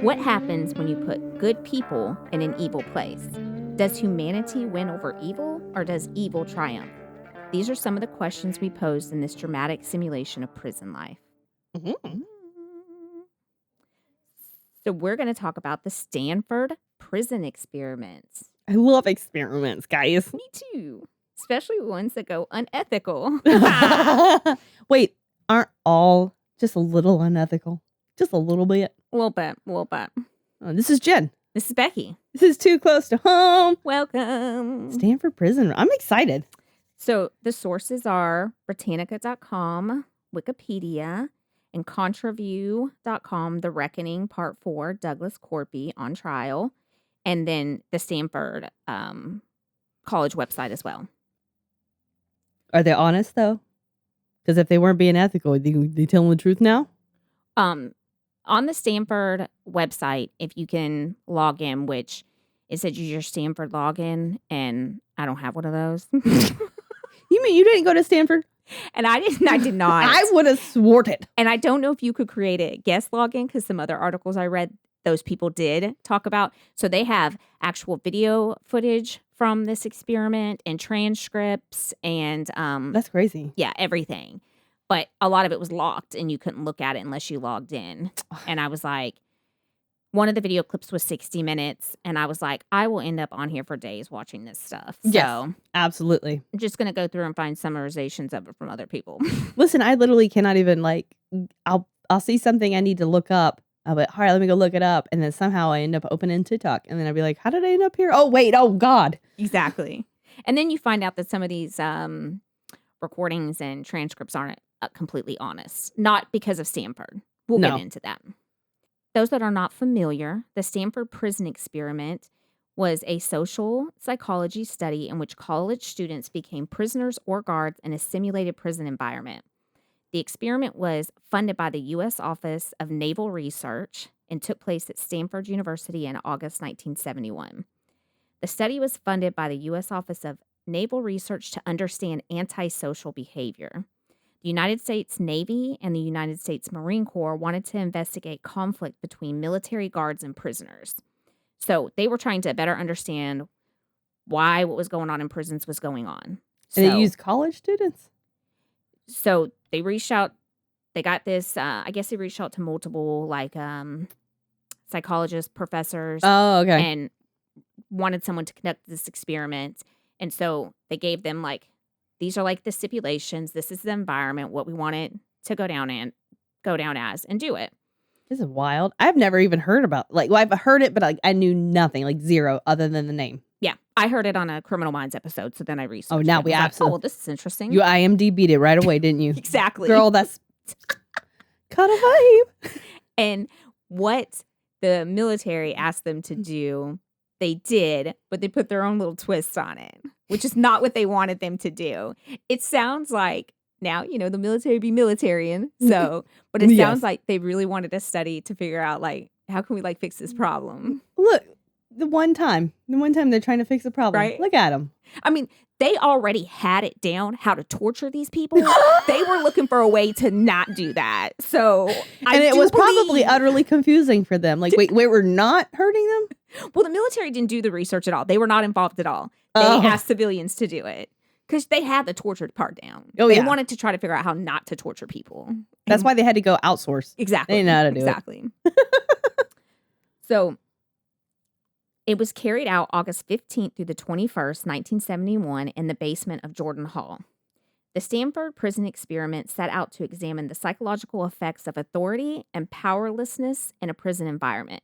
What happens when you put good people in an evil place? Does humanity win over evil, or does evil triumph? These are some of the questions we posed in this dramatic simulation of prison life. Mhm. So we're going to talk about the Stanford prison experiments. I love experiments, guys. Me too. Especially ones that go unethical. Wait, aren't all just a little unethical? Just a little bit? A little bit. Oh, this is Jen. This is Becky. This is too close to home. Welcome. Stanford Prison. I'm excited. So the sources are Britannica.com, Wikipedia, and Contraview.com, The Reckoning, Part 4, Douglas Corby on trial, and then the Stanford college website as well. Are they honest, though? Because if they weren't being ethical, they telling the truth now? On the Stanford website, if you can log in, which it said use your Stanford login, and I don't have one of those. You mean you didn't go to Stanford? And I did not. I would have sworn it. And I don't know if you could create a guest login, because some other articles I read, those people did talk about. So they have actual video footage from this experiment and transcripts and That's crazy. Yeah, everything. But a lot of it was locked and you couldn't look at it unless you logged in. And I was like, one of the video clips was 60 minutes. And I was like, I will end up on here for days watching this stuff. Yes, So absolutely. I'm just going to go through and find summarizations of it from other people. Listen, I literally cannot even I'll see something I need to look up. I'll be like, all right, let me go look it up. And then somehow I end up opening TikTok. And then I'd be like, how did I end up here? Oh, wait. Oh, God. Exactly. And then you find out that some of these recordings and transcripts aren't completely honest. Not because of Stanford. We'll get into that. Those that are not familiar, the Stanford prison experiment was a social psychology study in which college students became prisoners or guards in a simulated prison environment. The experiment was funded by the U.S. Office of Naval Research and took place at Stanford University in August 1971. The study was funded by the U.S. Office of Naval Research to understand antisocial behavior. The United States Navy and the United States Marine Corps wanted to investigate conflict between military guards and prisoners. So they were trying to better understand why what was going on in prisons was going on. And they used college students? So they reached out. They got this, I guess they reached out to multiple psychologists, professors. Oh, okay. And wanted someone to conduct this experiment. And so they gave them these are the stipulations. This is the environment, what we want it to go down as, and do it. This is wild. I've never even heard about I've heard it, but I knew nothing, zero, other than the name. Yeah, I heard it on a Criminal Minds episode, so then I researched. Oh, now we absolutely. Well, this is interesting. You IMDb'd it right away, didn't you? Exactly, girl. That's kind of vibe. And what the military asked them to do, they did, but they put their own little twist on it, which is not what they wanted them to do. It sounds like now, the military be militarian. So, but it sounds like they really wanted a study to figure out how can we fix this problem? Look, the one time they're trying to fix a problem. Right? Look at them. I mean, they already had it down how to torture these people. They were looking for a way to not do that. So, it was probably utterly confusing for them. Wait, we're not hurting them? Well, the military didn't do the research at all. They were not involved at all. They asked civilians to do it because they had the tortured part down. They wanted to try to figure out how not to torture people. That's why they had to go outsource. Exactly. They didn't know how to do it. Exactly. So it was carried out August 15th through the 21st, 1971, in the basement of Jordan Hall. The Stanford prison experiment set out to examine the psychological effects of authority and powerlessness in a prison environment.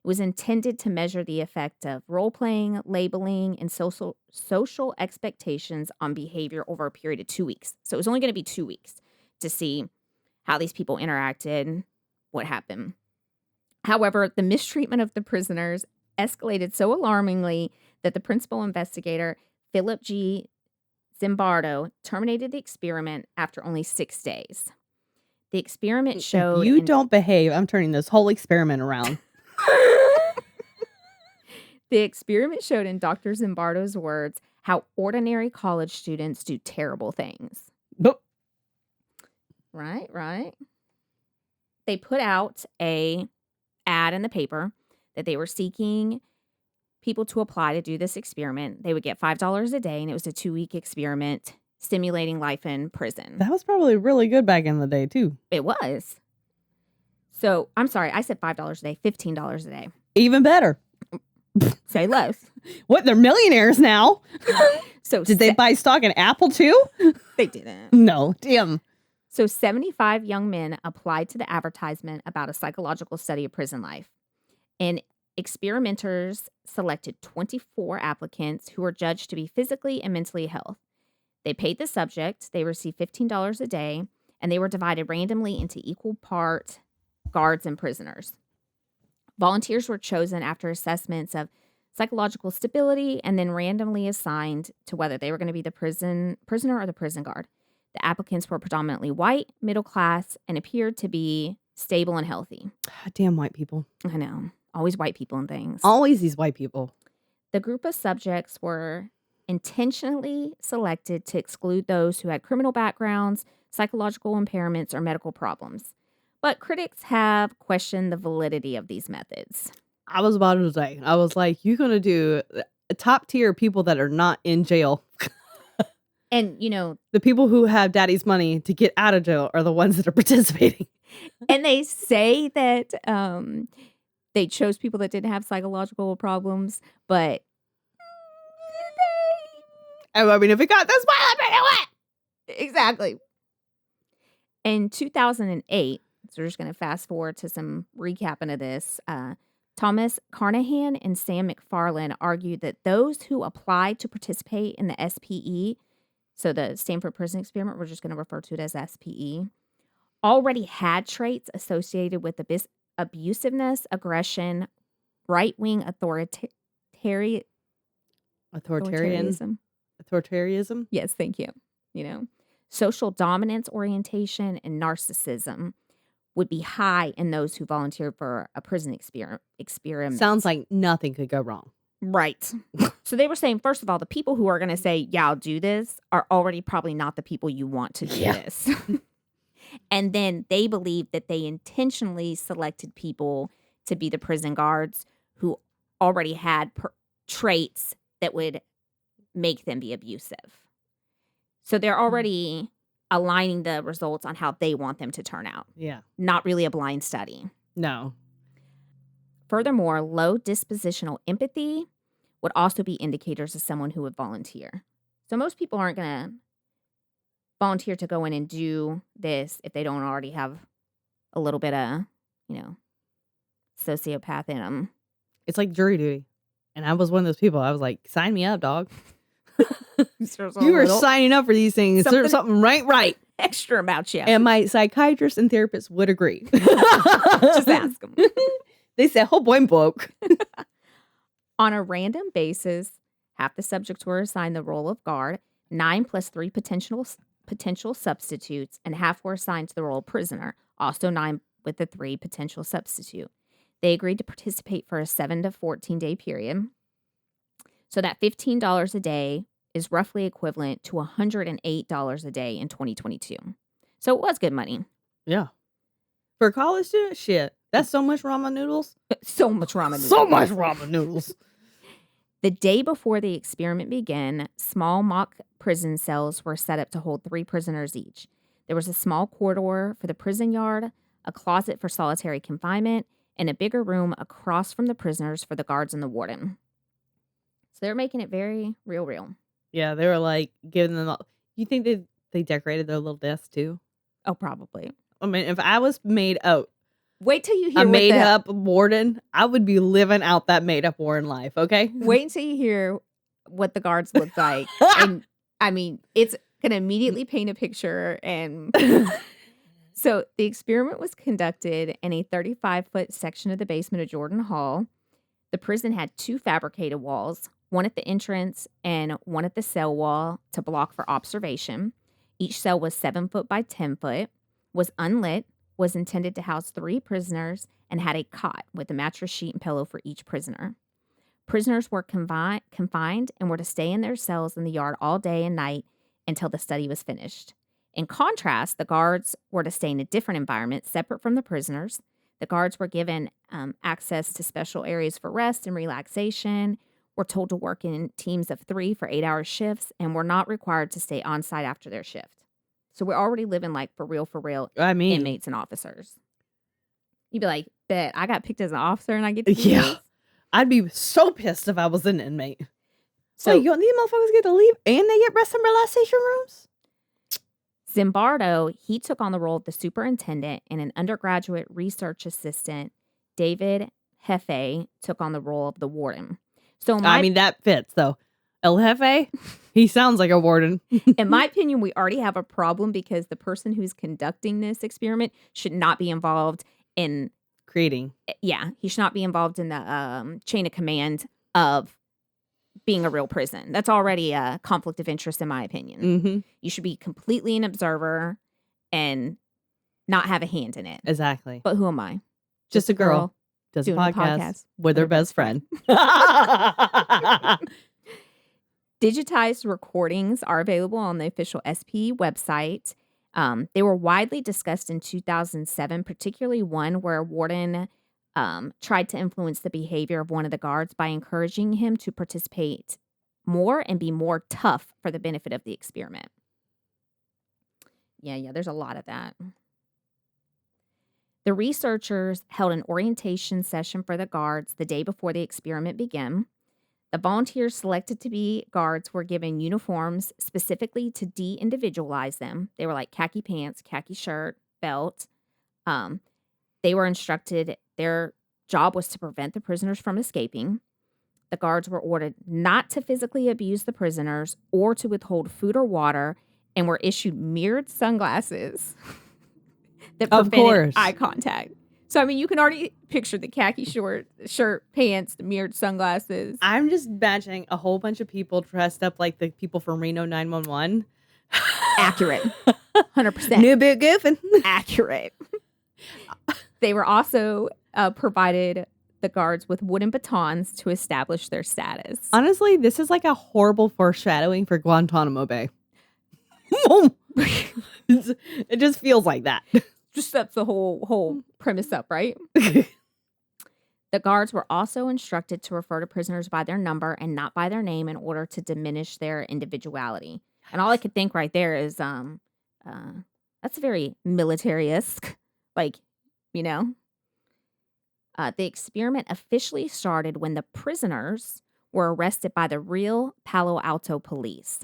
It was intended to measure the effect of role-playing, labeling, and social expectations on behavior over a period of 2 weeks. So it was only going to be 2 weeks to see how these people interacted, what happened. However, the mistreatment of the prisoners escalated so alarmingly that the principal investigator, Philip G. Zimbardo, terminated the experiment after only 6 days. The experiment showed... If you don't behave, I'm turning this whole experiment around. The experiment showed, in Dr. Zimbardo's words, how ordinary college students do terrible things. Nope. Right. They put out a ad ad in the paper that they were seeking people to apply to do this experiment. They would get $5 a day, and it was a 2-week experiment simulating life in prison. That was probably really good back in the day, too. It was. So, I'm sorry, I said $5 a day, $15 a day. Even better. Say less. What? They're millionaires now. So did they buy stock in Apple, too? They didn't. No. Damn. So 75 young men applied to the advertisement about a psychological study of prison life. And experimenters selected 24 applicants who were judged to be physically and mentally healthy. They paid the subject. They received $15 a day, and they were divided randomly into equal part guards and prisoners. Volunteers were chosen after assessments of psychological stability and then randomly assigned to whether they were going to be the prisoner or the prison guard. The applicants were predominantly white, middle class, and appeared to be stable and healthy. Damn white people. I know. Always white people and things. Always these white people. The group of subjects were intentionally selected to exclude those who had criminal backgrounds, psychological impairments, or medical problems. But critics have questioned the validity of these methods. I was about to say, I was like, you're going to do top tier people that are not in jail. And, you know, the people who have daddy's money to get out of jail are the ones that are participating. And they say that they chose people that didn't have psychological problems, but I mean, if it got this far, exactly. In 2008, so we're just going to fast forward to some recapping of this. Thomas Carnahan and Sam McFarland argued that those who applied to participate in the SPE, so the Stanford Prison Experiment, we're just going to refer to it as SPE, already had traits associated with abusiveness, aggression, right-wing authoritarianism. Yes, thank you. You know, social dominance orientation and narcissism would be high in those who volunteered for a prison experiment. Sounds like nothing could go wrong. Right. So they were saying, first of all, the people who are going to say, yeah, I'll do this are already probably not the people you want to do this. And then they believed that they intentionally selected people to be the prison guards who already had traits that would make them be abusive. So they're already aligning the results on how they want them to turn out. Yeah. Not really a blind study. No. Furthermore, low dispositional empathy would also be indicators of someone who would volunteer. So most people aren't going to volunteer to go in and do this if they don't already have a little bit of, sociopath in them. It's like jury duty. And I was one of those people. I was like, sign me up, dog. You were signing up for these things. There's something right. Extra about you. And my psychiatrist and therapist would agree. Just ask them. They said, oh boy, I'm broke. On a random basis, half the subjects were assigned the role of guard, 9 plus 3 potential substitutes, and half were assigned to the role of prisoner, also 9 with the 3 potential substitute. They agreed to participate for a 7 to 14-day period. So that $15 a day is roughly equivalent to $108 a day in 2022. So it was good money. Yeah. For a college student, shit. That's so much ramen noodles. So much ramen noodles. So much ramen noodles. The day before the experiment began, small mock prison cells were set up to hold 3 prisoners each. There was a small corridor for the prison yard, a closet for solitary confinement, and a bigger room across from the prisoners for the guards and the warden. So they were making it very real. Yeah, they were like giving them all. You think they decorated their little desks too? Oh, probably. I mean, if I was made out, wait till you hear a made up warden, I would be living out that made up warden life. Okay, wait until you hear what the guards look like, and I mean, it's gonna immediately paint a picture. And so the experiment was conducted in a 35-foot section of the basement of Jordan Hall. The prison had 2 fabricated walls, one at the entrance and one at the cell wall to block for observation. Each cell was 7 foot by 10 foot, was unlit, was intended to house 3 prisoners, and had a cot with a mattress sheet and pillow for each prisoner. Prisoners were confined and were to stay in their cells in the yard all day and night until the study was finished. In contrast, the guards were to stay in a different environment separate from the prisoners. The guards were given access to special areas for rest and relaxation, were told to work in teams of 3 for 8-hour shifts, and were not required to stay on site after their shift. So we're already living like for real inmates and officers. You'd be like, bet I got picked as an officer and I get to do this? I'd be so pissed if I was an inmate. So these motherfuckers get to leave and they get rest and relaxation rooms? Zimbardo, he took on the role of the superintendent, and an undergraduate research assistant, David Hefe, took on the role of the warden. So that fits, though. El Jefe, he sounds like a warden. In my opinion, we already have a problem because the person who's conducting this experiment should not be involved in creating. Yeah, he should not be involved in the chain of command of being a real prison. That's already a conflict of interest, in my opinion. Mm-hmm. You should be completely an observer and not have a hand in it. Exactly. But who am I? Just a girl does a podcast with her best friend. Digitized recordings are available on the official SP website. They were widely discussed in 2007, particularly one where a warden tried to influence the behavior of one of the guards by encouraging him to participate more and be more tough for the benefit of the experiment. Yeah, there's a lot of that. The researchers held an orientation session for the guards the day before the experiment began. The volunteers selected to be guards were given uniforms specifically to de-individualize them. They were like khaki pants, khaki shirt, belt. They were instructed their job was to prevent the prisoners from escaping. The guards were ordered not to physically abuse the prisoners or to withhold food or water, and were issued mirrored sunglasses that prevented eye contact. So, I mean, you can already picture the khaki shirt, pants, the mirrored sunglasses. I'm just imagining a whole bunch of people dressed up like the people from Reno 911. Accurate. 100%. New bit goofing. Accurate. They were also provided the guards with wooden batons to establish their status. Honestly, this is like a horrible foreshadowing for Guantanamo Bay. It just feels like that. Just sets the whole premise up, right? The guards were also instructed to refer to prisoners by their number and not by their name in order to diminish their individuality. And all I could think right there is, that's very military-esque. Like, you know? The experiment officially started when the prisoners were arrested by the real Palo Alto police.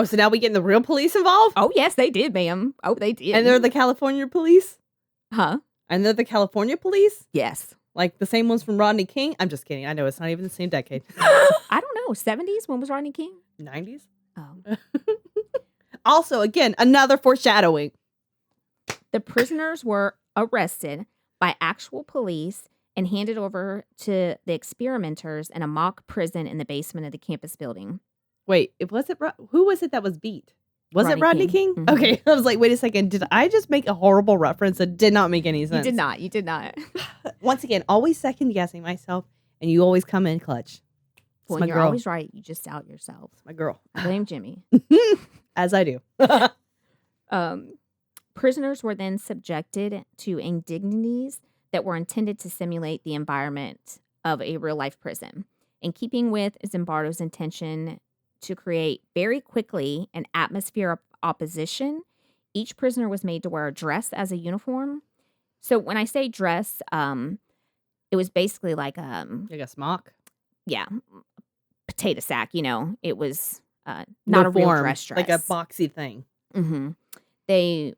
So now we getting the real police involved? Oh, yes, they did, ma'am. Oh, they did. And they're the California police? Huh? And they're the California police? Yes. Like the same ones from Rodney King? I'm just kidding. I know it's not even the same decade. I don't know. 70s? When was Rodney King? 90s? Oh. Also, again, another foreshadowing. The prisoners were arrested by actual police and handed over to the experimenters in a mock prison in the basement of the campus building. Wait, who was it that was beat? Was it Rodney King? Mm-hmm. Okay, I was like, wait a second. Did I just make a horrible reference that did not make any sense? You did not. Once again, always second guessing myself, and you always come in clutch. Well, you're always right. You just doubt yourself. My girl. I blame Jimmy. As I do. Prisoners were then subjected to indignities that were intended to simulate the environment of a real-life prison. In keeping with Zimbardo's intention to create very quickly an atmosphere of opposition, each prisoner was made to wear a dress as a uniform. So when I say dress, it was basically like a smock? Yeah. Potato sack, It was not a real dress. Like a boxy thing. Mm-hmm. They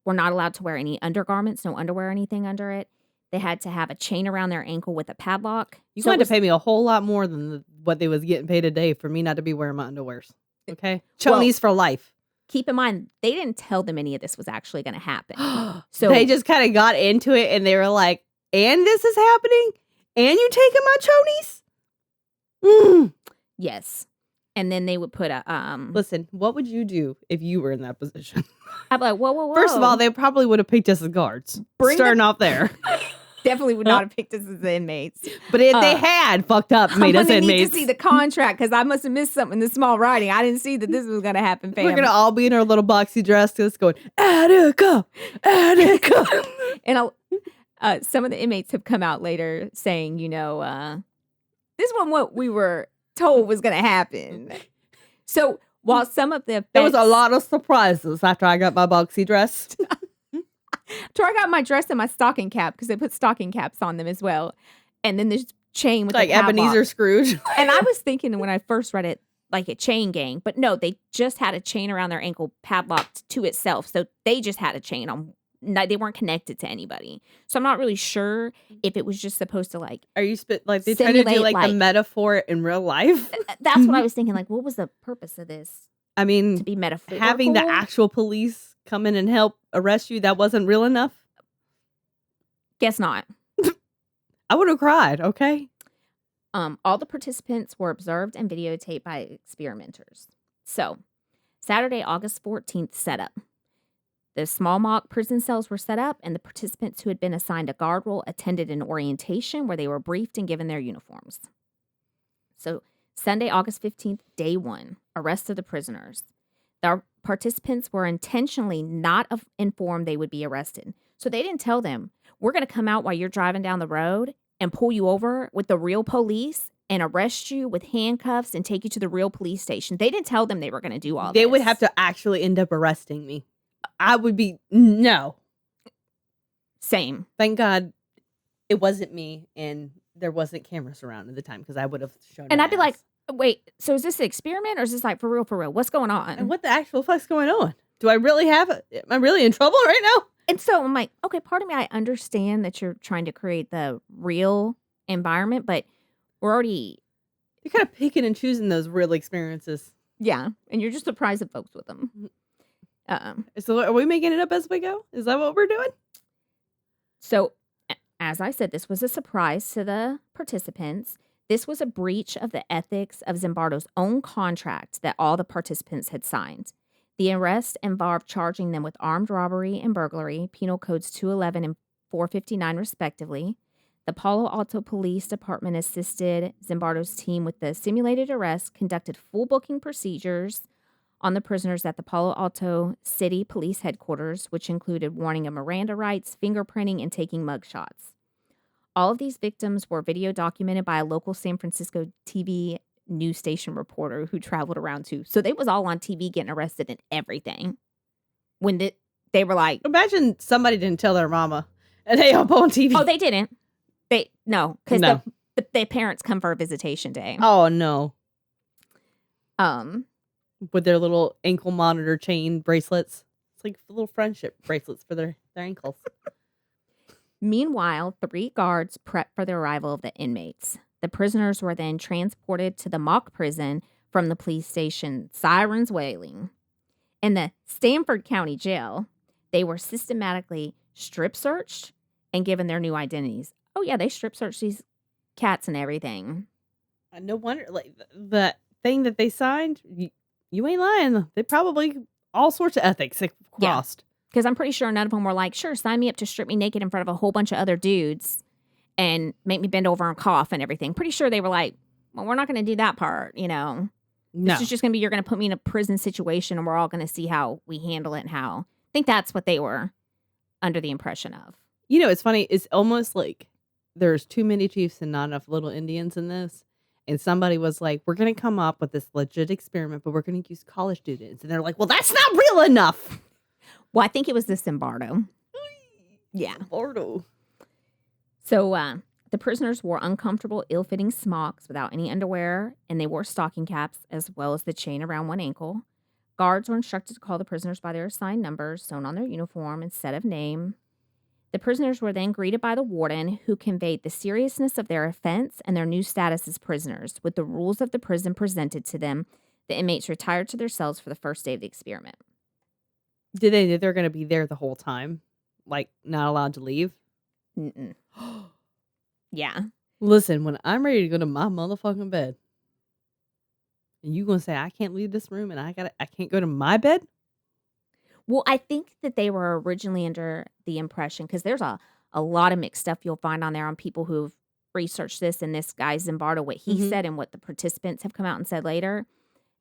were not allowed to wear any undergarments, no underwear or anything under it. They had to have a chain around their ankle with a padlock. You had to pay me a whole lot more than what they was getting paid a day for me not to be wearing my underwears. Okay? Chonies for life. Keep in mind, they didn't tell them any of this was actually going to happen. So they just kind of got into it and they were like, and this is happening? And you taking my chonies? Mm. Yes. And then they would put a Listen, what would you do if you were in that position? I'd be like, whoa. First of all, they probably would have picked us as guards. Starting off there. Definitely would not have picked us as inmates. But if they had fucked up, made us inmates. I'm going to need to see the contract because I must have missed something in the small writing. I didn't see that this was going to happen, fam. We're going to all be in our little boxy dress just going, Attica, Attica. And Some of the inmates have come out later saying, this wasn't what we were told was going to happen. So while some of the offense, there was a lot of surprises after I got my boxy dress. So I got my dress and my stocking cap because they put stocking caps on them as well. And then this chain with like the padlock. Ebenezer Scrooge. And I was thinking when I first read it, like a chain gang. But no, they just had a chain around their ankle padlocked to itself. So they just had a chain on. No, they weren't connected to anybody. So I'm not really sure if it was just supposed to like. Are you like they trying to do like the metaphor in real life? That's what I was thinking. Like, what was the purpose of this? I mean, to be metaphorical. Having the actual police come in and help arrest you, that wasn't real enough? Guess not. I would have cried, okay? All the participants were observed and videotaped by experimenters. So, Saturday, August 14th, setup. The small mock prison cells were set up, and the participants who had been assigned a guard role attended an orientation where they were briefed and given their uniforms. So, Sunday, August 15th, day 1, arrest of the prisoners. The participants were intentionally not informed they would be arrested. So they didn't tell them, we're going to come out while you're driving down the road and pull you over with the real police and arrest you with handcuffs and take you to the real police station. They didn't tell them they were going to do all this. They would have to actually end up arresting me. I would be, no. Same. Thank God it wasn't me and there wasn't cameras around at the time because I would have shown And I'd be like, wait, so is this an experiment or is this like for real? What's going on? And what the actual fuck's going on? Do I really have it? Am I really in trouble right now? And so I'm like, okay, part of me, I understand that you're trying to create the real environment, but we're already... You're kind of picking and choosing those real experiences. Yeah, and you're just surprising folks with them. So are we making it up as we go? Is that what we're doing? So, as I said, this was a surprise to the participants. This was a breach of the ethics of Zimbardo's own contract that all the participants had signed. The arrest involved charging them with armed robbery and burglary, Penal Codes 211 and 459 respectively. The Palo Alto Police Department assisted Zimbardo's team with the simulated arrest, conducted full booking procedures on the prisoners at the Palo Alto City Police Headquarters, which included warning of Miranda rights, fingerprinting, and taking mugshots. All of these victims were video documented by a local San Francisco TV news station reporter who traveled around too. So they was all on TV getting arrested and everything. When they were like... Imagine somebody didn't tell their mama and they up on TV. Oh, they didn't. Because the parents come for a visitation day. Oh, no. With their little ankle monitor chain bracelets. It's like little friendship bracelets for their ankles. Meanwhile, 3 guards prepped for the arrival of the inmates. The prisoners were then transported to the mock prison from the police station, sirens wailing. In the Stanford County Jail, they were systematically strip searched and given their new identities. Oh, yeah, they strip searched these cats and everything. No wonder, like, the thing that they signed, you ain't lying. They probably, all sorts of ethics crossed. Because I'm pretty sure none of them were like, sure, sign me up to strip me naked in front of a whole bunch of other dudes and make me bend over and cough and everything. Pretty sure they were like, well, we're not going to do that part, No. This is just going to be, you're going to put me in a prison situation and we're all going to see how we handle it and how. I think that's what they were under the impression of. It's funny. It's almost like there's too many chiefs and not enough little Indians in this. And somebody was like, we're going to come up with this legit experiment, but we're going to use college students. And they're like, well, that's not real enough. Well, I think it was the Zimbardo. Yeah. Zimbardo. So the prisoners wore uncomfortable, ill-fitting smocks without any underwear, and they wore stocking caps as well as the chain around one ankle. Guards were instructed to call the prisoners by their assigned numbers sewn on their uniform instead of name. The prisoners were then greeted by the warden, who conveyed the seriousness of their offense and their new status as prisoners. With the rules of the prison presented to them, the inmates retired to their cells for the first day of the experiment. Did they know they're going to be there the whole time? Like, not allowed to leave? Mm-mm. Yeah. Listen, when I'm ready to go to my motherfucking bed, and you going to say, I can't leave this room and I can't go to my bed? Well, I think that they were originally under the impression, because there's a lot of mixed stuff you'll find on there on people who've researched this, and this guy Zimbardo, what he said and what the participants have come out and said later.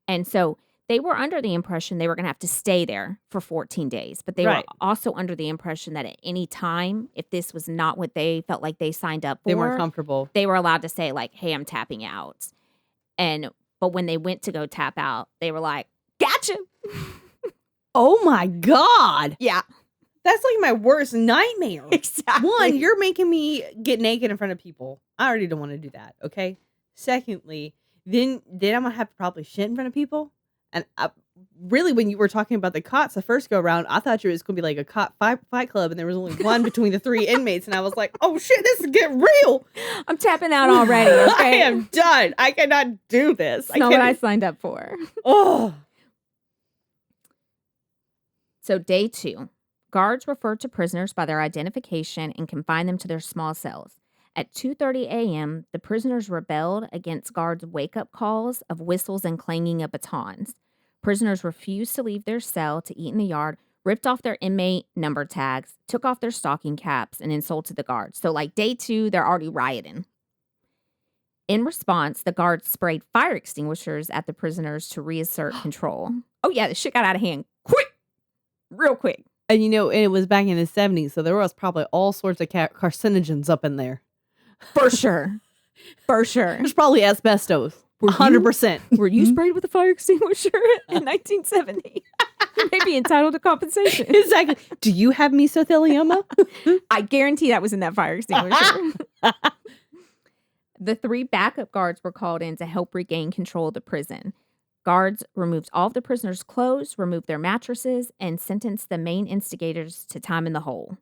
And so They were under the impression they were gonna have to stay there for 14 days, but they were Right. also under the impression that at any time, if this was not what they felt like they signed up They weren't for, comfortable. they were allowed to say, like, "Hey, I'm tapping out." But when they went to go tap out, they were like, "Gotcha." Oh my God. Yeah, That's like my worst nightmare. exactly. One, you're making me get naked in front of people. I already don't want to do that. Okay. Secondly, then I'm gonna have to probably shit in front of people. And really, when you were talking about the cots the first go around, I thought it was gonna be like a cot fight club, and there was only one between the 3 inmates, and I was like, "Oh shit, this is getting real." I'm tapping out already, okay? I am done. I cannot do this. It's not what I signed up for. Oh. So day 2, guards referred to prisoners by their identification and confined them to their small cells. At 2:30 a.m., the prisoners rebelled against guards' wake-up calls of whistles and clanging of batons. Prisoners refused to leave their cell to eat in the yard, ripped off their inmate number tags, took off their stocking caps, and insulted the guards. So like day 2, they're already rioting. In response, the guards sprayed fire extinguishers at the prisoners to reassert control. Oh yeah, the shit got out of hand quick. Real quick. And it was back in the 70s, so there was probably all sorts of carcinogens up in there. For sure. For sure. There's probably asbestos. 100%. Were you sprayed with a fire extinguisher in 1970? You may be entitled to compensation. Exactly. Do you have mesothelioma? I guarantee that was in that fire extinguisher. The 3 backup guards were called in to help regain control of the prison. Guards removed all of the prisoners' clothes, removed their mattresses, and sentenced the main instigators to time in the hole.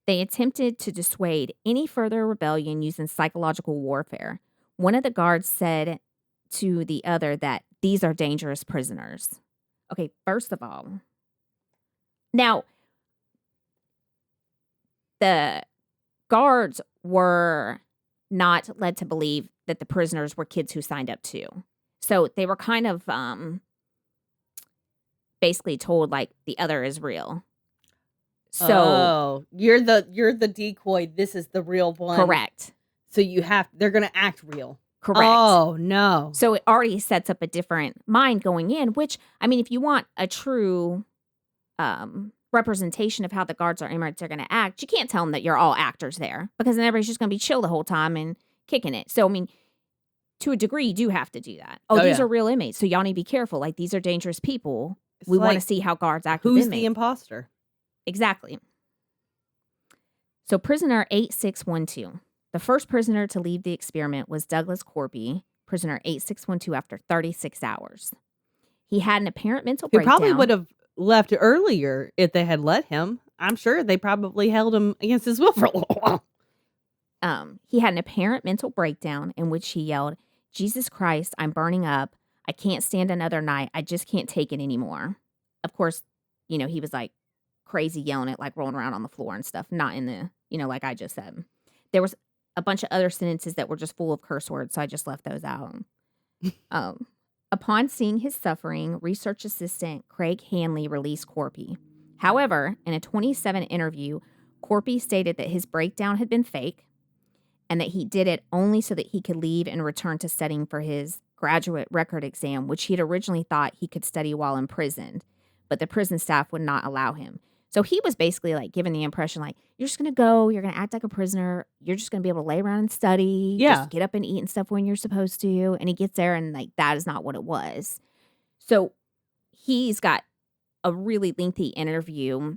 They attempted to dissuade any further rebellion using psychological warfare. One of the guards said to the other that these are dangerous prisoners. Okay, first of all, now, the guards were not led to believe that the prisoners were kids who signed up too. So they were kind of basically told, like, the other is real. So you're the decoy. This is the real one. Correct. So they're going to act real. Correct. Oh, no. So it already sets up a different mind going in, which, I mean, if you want a true representation of how the guards or inmates are going to act, you can't tell them that you're all actors there, because then everybody's just going to be chill the whole time and kicking it. So, I mean, to a degree, you do have to do that. These are real inmates, so y'all need to be careful. Like, these are dangerous people. We want to see how guards act with inmates. Who's the imposter? Exactly. So prisoner 8612. The first prisoner to leave the experiment was Douglas Corby, prisoner 8612, after 36 hours. He had an apparent mental breakdown. He probably would have left earlier if they had let him. I'm sure they probably held him against his will for a little while. He had an apparent mental breakdown in which he yelled, "Jesus Christ, I'm burning up. I can't stand another night. I just can't take it anymore." Of course, he was like crazy yelling it, like rolling around on the floor and stuff, not in the, like I just said. There was a bunch of other sentences that were just full of curse words, so I just left those out. Upon seeing his suffering, research assistant Craig Hanley released Corpy. However, in a 27 interview, Corpy stated that his breakdown had been fake and that he did it only so that he could leave and return to studying for his graduate record exam, which he had originally thought he could study while imprisoned, but the prison staff would not allow him. So he was basically like giving the impression like, you're just going to go, you're going to act like a prisoner, you're just going to be able to lay around and study, just get up and eat and stuff when you're supposed to. And he gets there and like, that is not what it was. So he's got a really lengthy interview.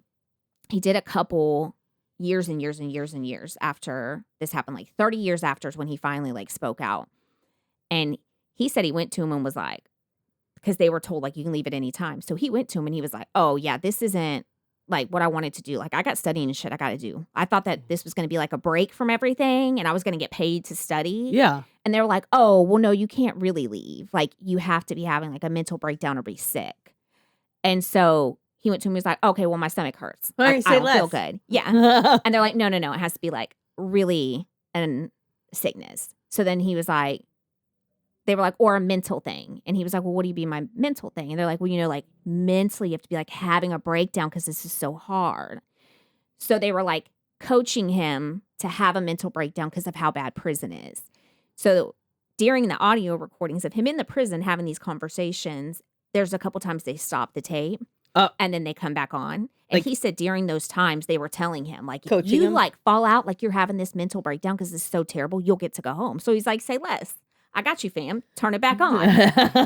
He did a couple years and years and years and years after this happened, like 30 years after is when he finally like spoke out. And he said he went to him and was like, because they were told like, you can leave at any time. So he went to him and he was like, oh yeah, this isn't like what I wanted to do. Like I got studying and shit I got to do. I thought that this was going to be like a break from everything and I was going to get paid to study. Yeah. And they were like, oh, well, no, you can't really leave. Like you have to be having like a mental breakdown or be sick. And so he went to him and was like, okay, well, my stomach hurts. I don't feel good. Yeah. And they're like, no, it has to be like really a sickness. So then he was like, they were like, or a mental thing. And he was like, well, what do you mean my mental thing? And they're like, well, like mentally you have to be like having a breakdown because this is so hard. So they were like coaching him to have a mental breakdown because of how bad prison is. So during the audio recordings of him in the prison having these conversations, there's a couple times they stop the tape Oh, and then they come back on. And like he said during those times they were telling him, like, if coaching you him? like fall out, like you're having this mental breakdown because it's so terrible, you'll get to go home. So he's like, say less. I got you, fam. Turn it back on.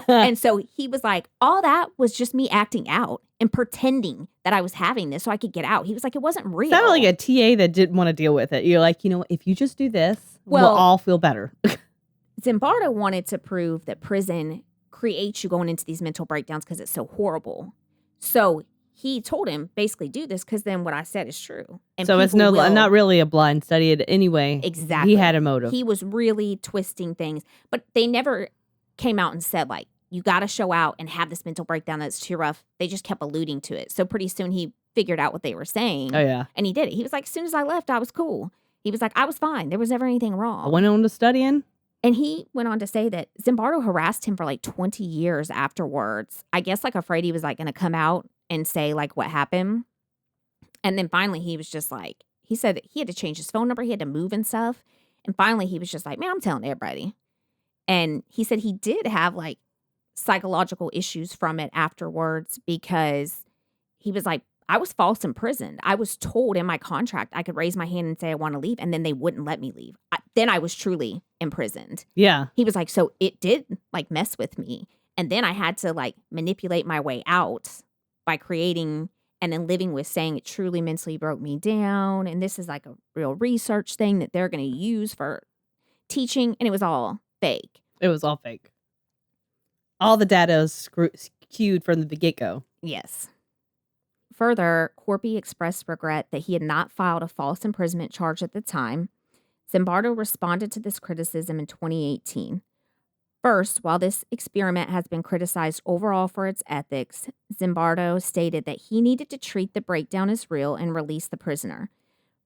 And so he was like, all that was just me acting out and pretending that I was having this so I could get out. He was like, it wasn't real. Sounded like a TA that didn't want to deal with it. You're like, if you just do this, we'll Well- all feel better. Zimbardo wanted to prove that prison creates you going into these mental breakdowns because it's so horrible. So he told him, basically do this because then what I said is true. And So it's people will- not really a blind study anyway. Exactly. He had a motive. He was really twisting things, but they never came out and said, like, you got to show out and have this mental breakdown that's too rough. They just kept alluding to it. So pretty soon he figured out what they were saying. Oh, yeah. And he did it. He was like, as soon as I left, I was cool. He was like, I was fine. There was never anything wrong. I went on to studying. And he went on to say that Zimbardo harassed him for like 20 years afterwards. I guess like afraid he was like going to come out and say like what happened. And then finally he was just like, he said that he had to change his phone number. He had to move and stuff. And finally he was just like, man, I'm telling everybody. And he said he did have like psychological issues from it afterwards because he was like, I was false imprisoned. I was told in my contract I could raise my hand and say I want to leave, and then they wouldn't let me leave. Then I was truly imprisoned. Yeah. He was like, so it did like mess with me. And then I had to like manipulate my way out by creating and then living with saying it truly mentally broke me down. And this is like a real research thing that they're going to use for teaching. And it was all fake. It was all fake. All the data is skewed from the get-go. Yes. Further, Corpy expressed regret that he had not filed a false imprisonment charge at the time. Zimbardo responded to this criticism in 2018. First, while this experiment has been criticized overall for its ethics, Zimbardo stated that he needed to treat the breakdown as real and release the prisoner.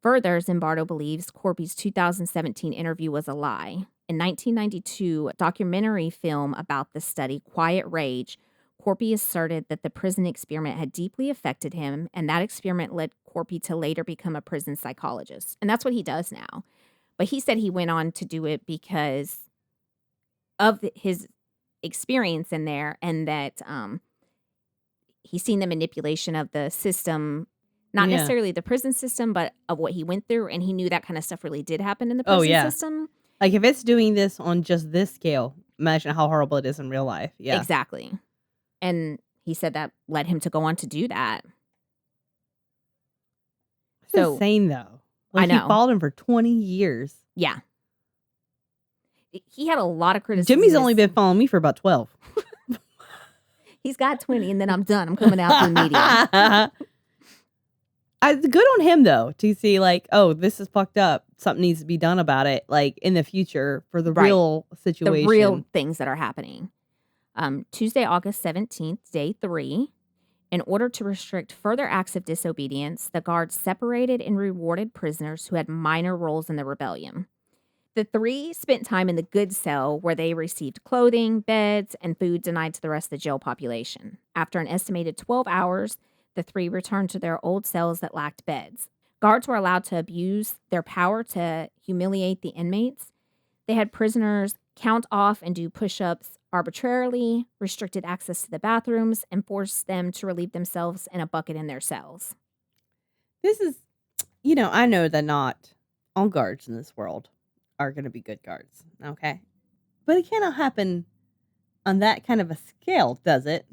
Further, Zimbardo believes Corpy's 2017 interview was a lie. In 1992, a documentary film about the study, Quiet Rage, Corpy asserted that the prison experiment had deeply affected him, and that experiment led Corpy to later become a prison psychologist. And that's what he does now. But he said he went on to do it because of his experience in there, and that he's seen the manipulation of the system, not necessarily the prison system, but of what he went through, and he knew that kind of stuff really did happen in the prison system. Like if it's doing this on just this scale, imagine how horrible it is in real life. Yeah. Exactly. And he said that led him to go on to do that. It's insane though. Like, I know. He followed him for 20 years. Yeah. He had a lot of criticism. Jimmy's only been following me for about 12. He's got 20 and then I'm done. I'm coming out through media. Good on him though, to see like, oh, this is fucked up. Something needs to be done about it, like in the future for the real situation. The real things that are happening. Tuesday, August 17th, day 3. In order to restrict further acts of disobedience, the guards separated and rewarded prisoners who had minor roles in the rebellion. The 3 spent time in the good cell where they received clothing, beds, and food denied to the rest of the jail population. After an estimated 12 hours, the 3 returned to their old cells that lacked beds. Guards were allowed to abuse their power to humiliate the inmates. They had prisoners count off and do push-ups arbitrarily, restricted access to the bathrooms, and forced them to relieve themselves in a bucket in their cells. This is, I know that not all guards in this world are going to be good guards, okay? But it cannot happen on that kind of a scale, does it?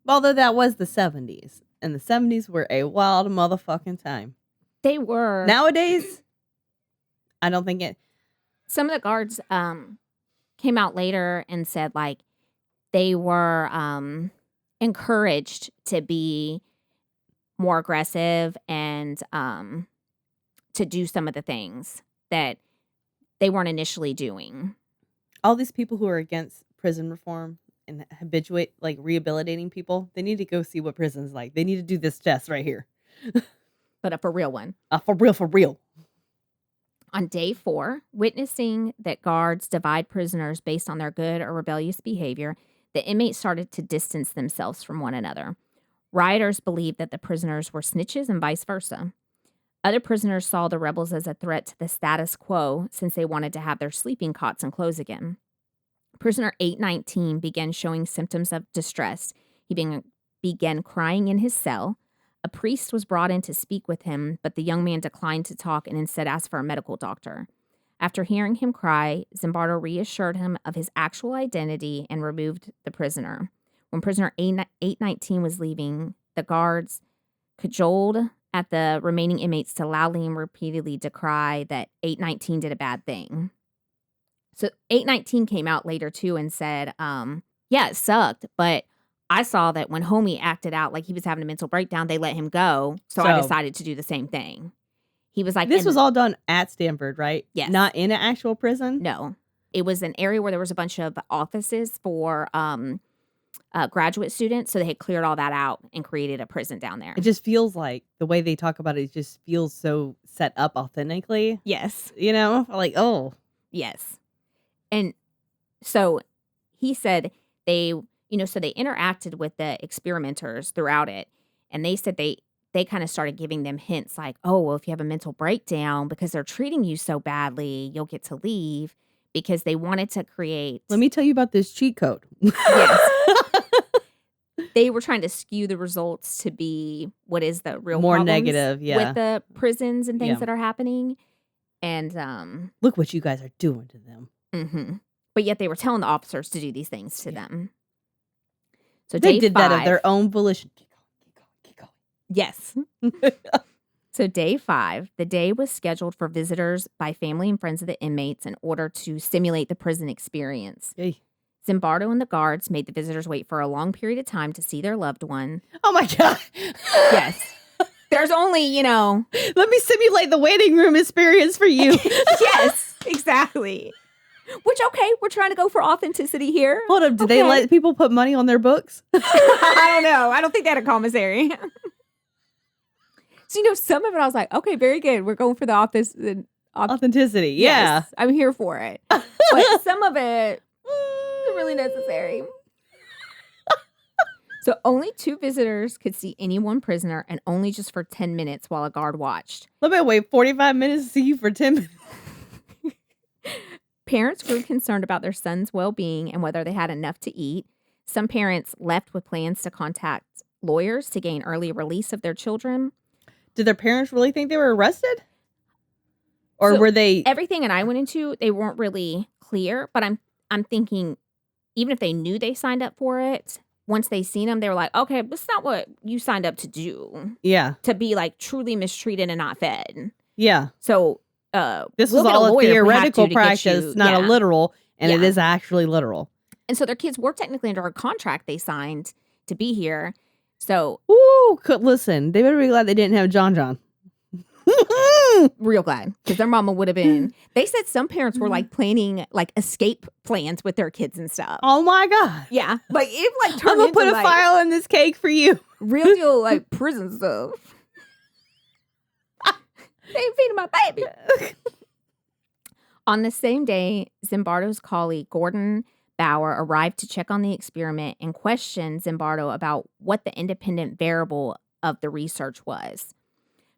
Although that was the 70s, and the 70s were a wild motherfucking time. They were. Nowadays, I don't think it... Some of the guards came out later and said, like, they were encouraged to be more aggressive and to do some of the things that they weren't initially doing. All these people who are against prison reform and rehabilitating people, they need to go see what prison's like. They need to do this test right here. But for real one. For real. On day 4, witnessing that guards divide prisoners based on their good or rebellious behavior, the inmates started to distance themselves from one another. Rioters believed that the prisoners were snitches and vice versa. Other prisoners saw the rebels as a threat to the status quo since they wanted to have their sleeping cots and clothes again. Prisoner 819 began showing symptoms of distress. He began crying in his cell. A priest was brought in to speak with him, but the young man declined to talk and instead asked for a medical doctor. After hearing him cry, Zimbardo reassured him of his actual identity and removed the prisoner. When prisoner 819 was leaving, the guards cajoled at the remaining inmates to loudly and repeatedly decry that 819 did a bad thing. So 819 came out later too and said, yeah, it sucked, but I saw that when homie acted out like he was having a mental breakdown, they let him go. So I decided to do the same thing. He was like, this was all done at Stanford, right? Yes. Not in an actual prison? No. It was an area where there was a bunch of offices for graduate students. So they had cleared all that out and created a prison down there. It just feels like the way they talk about it just feels so set up authentically. Yes. You know, like, oh. Yes. And so he said so they interacted with the experimenters throughout it. And they said they kind of started giving them hints like, oh, well, if you have a mental breakdown because they're treating you so badly, you'll get to leave, because they wanted to create. Let me tell you about this cheat code. Yes. They were trying to skew the results to be what is the real more problems negative, yeah, with the prisons and things that are happening. And look what you guys are doing to them. Mm-hmm. But yet they were telling the officers to do these things to them. So they did that of their own volition. Keep going. Yes. So day 5, the day was scheduled for visitors by family and friends of the inmates in order to simulate the prison experience. Hey. Zimbardo and the guards made the visitors wait for a long period of time to see their loved one. Oh my God. Yes. There's only, Let me simulate the waiting room experience for you. Yes, exactly. Which, okay, we're trying to go for authenticity here. Hold up, did they let people put money on their books? I don't know. I don't think they had a commissary. So, some of it I was like, okay, very good. We're going for the authenticity. Yeah. Yes, I'm here for it. But some of it isn't really necessary. So only 2 visitors could see any one prisoner, and only just for 10 minutes while a guard watched. Let me wait 45 minutes to see you for 10 minutes. Parents grew concerned about their son's well-being and whether they had enough to eat. Some parents left with plans to contact lawyers to gain early release of their children. Did their parents really think they were arrested? Or were they... Everything that I went into, they weren't really clear, but I'm thinking, even if they knew they signed up for it, once they seen them, they were like, okay, this is not what you signed up to do. Yeah. To be like truly mistreated and not fed. Yeah. So this was all a theoretical practice, not a literal, and it is actually literal. And so their kids were technically under a contract they signed to be here. So, listen, they better be glad they didn't have John. Real glad, because their mama would have been. They said some parents were like planning like escape plans with their kids and stuff. Oh my God! Yeah, like it like turned I'm gonna into, put a file in this cake for you. Real deal, like prison stuff. They ain't feeding my baby. On the same day, Zimbardo's colleague Gordon Bauer arrived to check on the experiment and questioned Zimbardo about what the independent variable of the research was.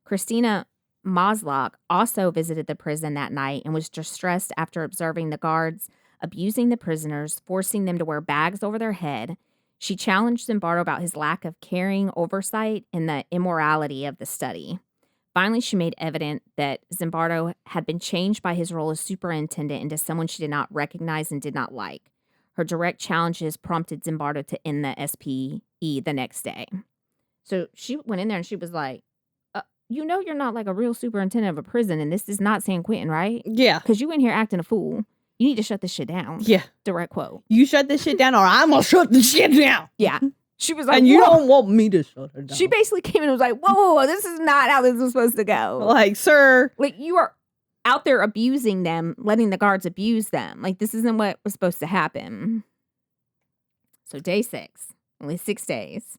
Christina Maslock also visited the prison that night and was distressed after observing the guards abusing the prisoners, forcing them to wear bags over their head. She challenged Zimbardo about his lack of caring oversight and the immorality of the study. Finally, she made evident that Zimbardo had been changed by his role as superintendent into someone she did not recognize and did not like. Her direct challenges prompted Zimbardo to end the SPE the next day. So she went in there and she was like, you're not like a real superintendent of a prison, and this is not San Quentin, right? Yeah. Because you in here acting a fool. You need to shut this shit down. Yeah. Direct quote. You shut this shit down or I'm going to shut this shit down. Yeah. She was like, and you don't want me to shut her down. She basically came in and was like, whoa, this is not how this was supposed to go. Like, sir. Like, you are out there abusing them, letting the guards abuse them. Like, this isn't what was supposed to happen. So day 6, only 6 days.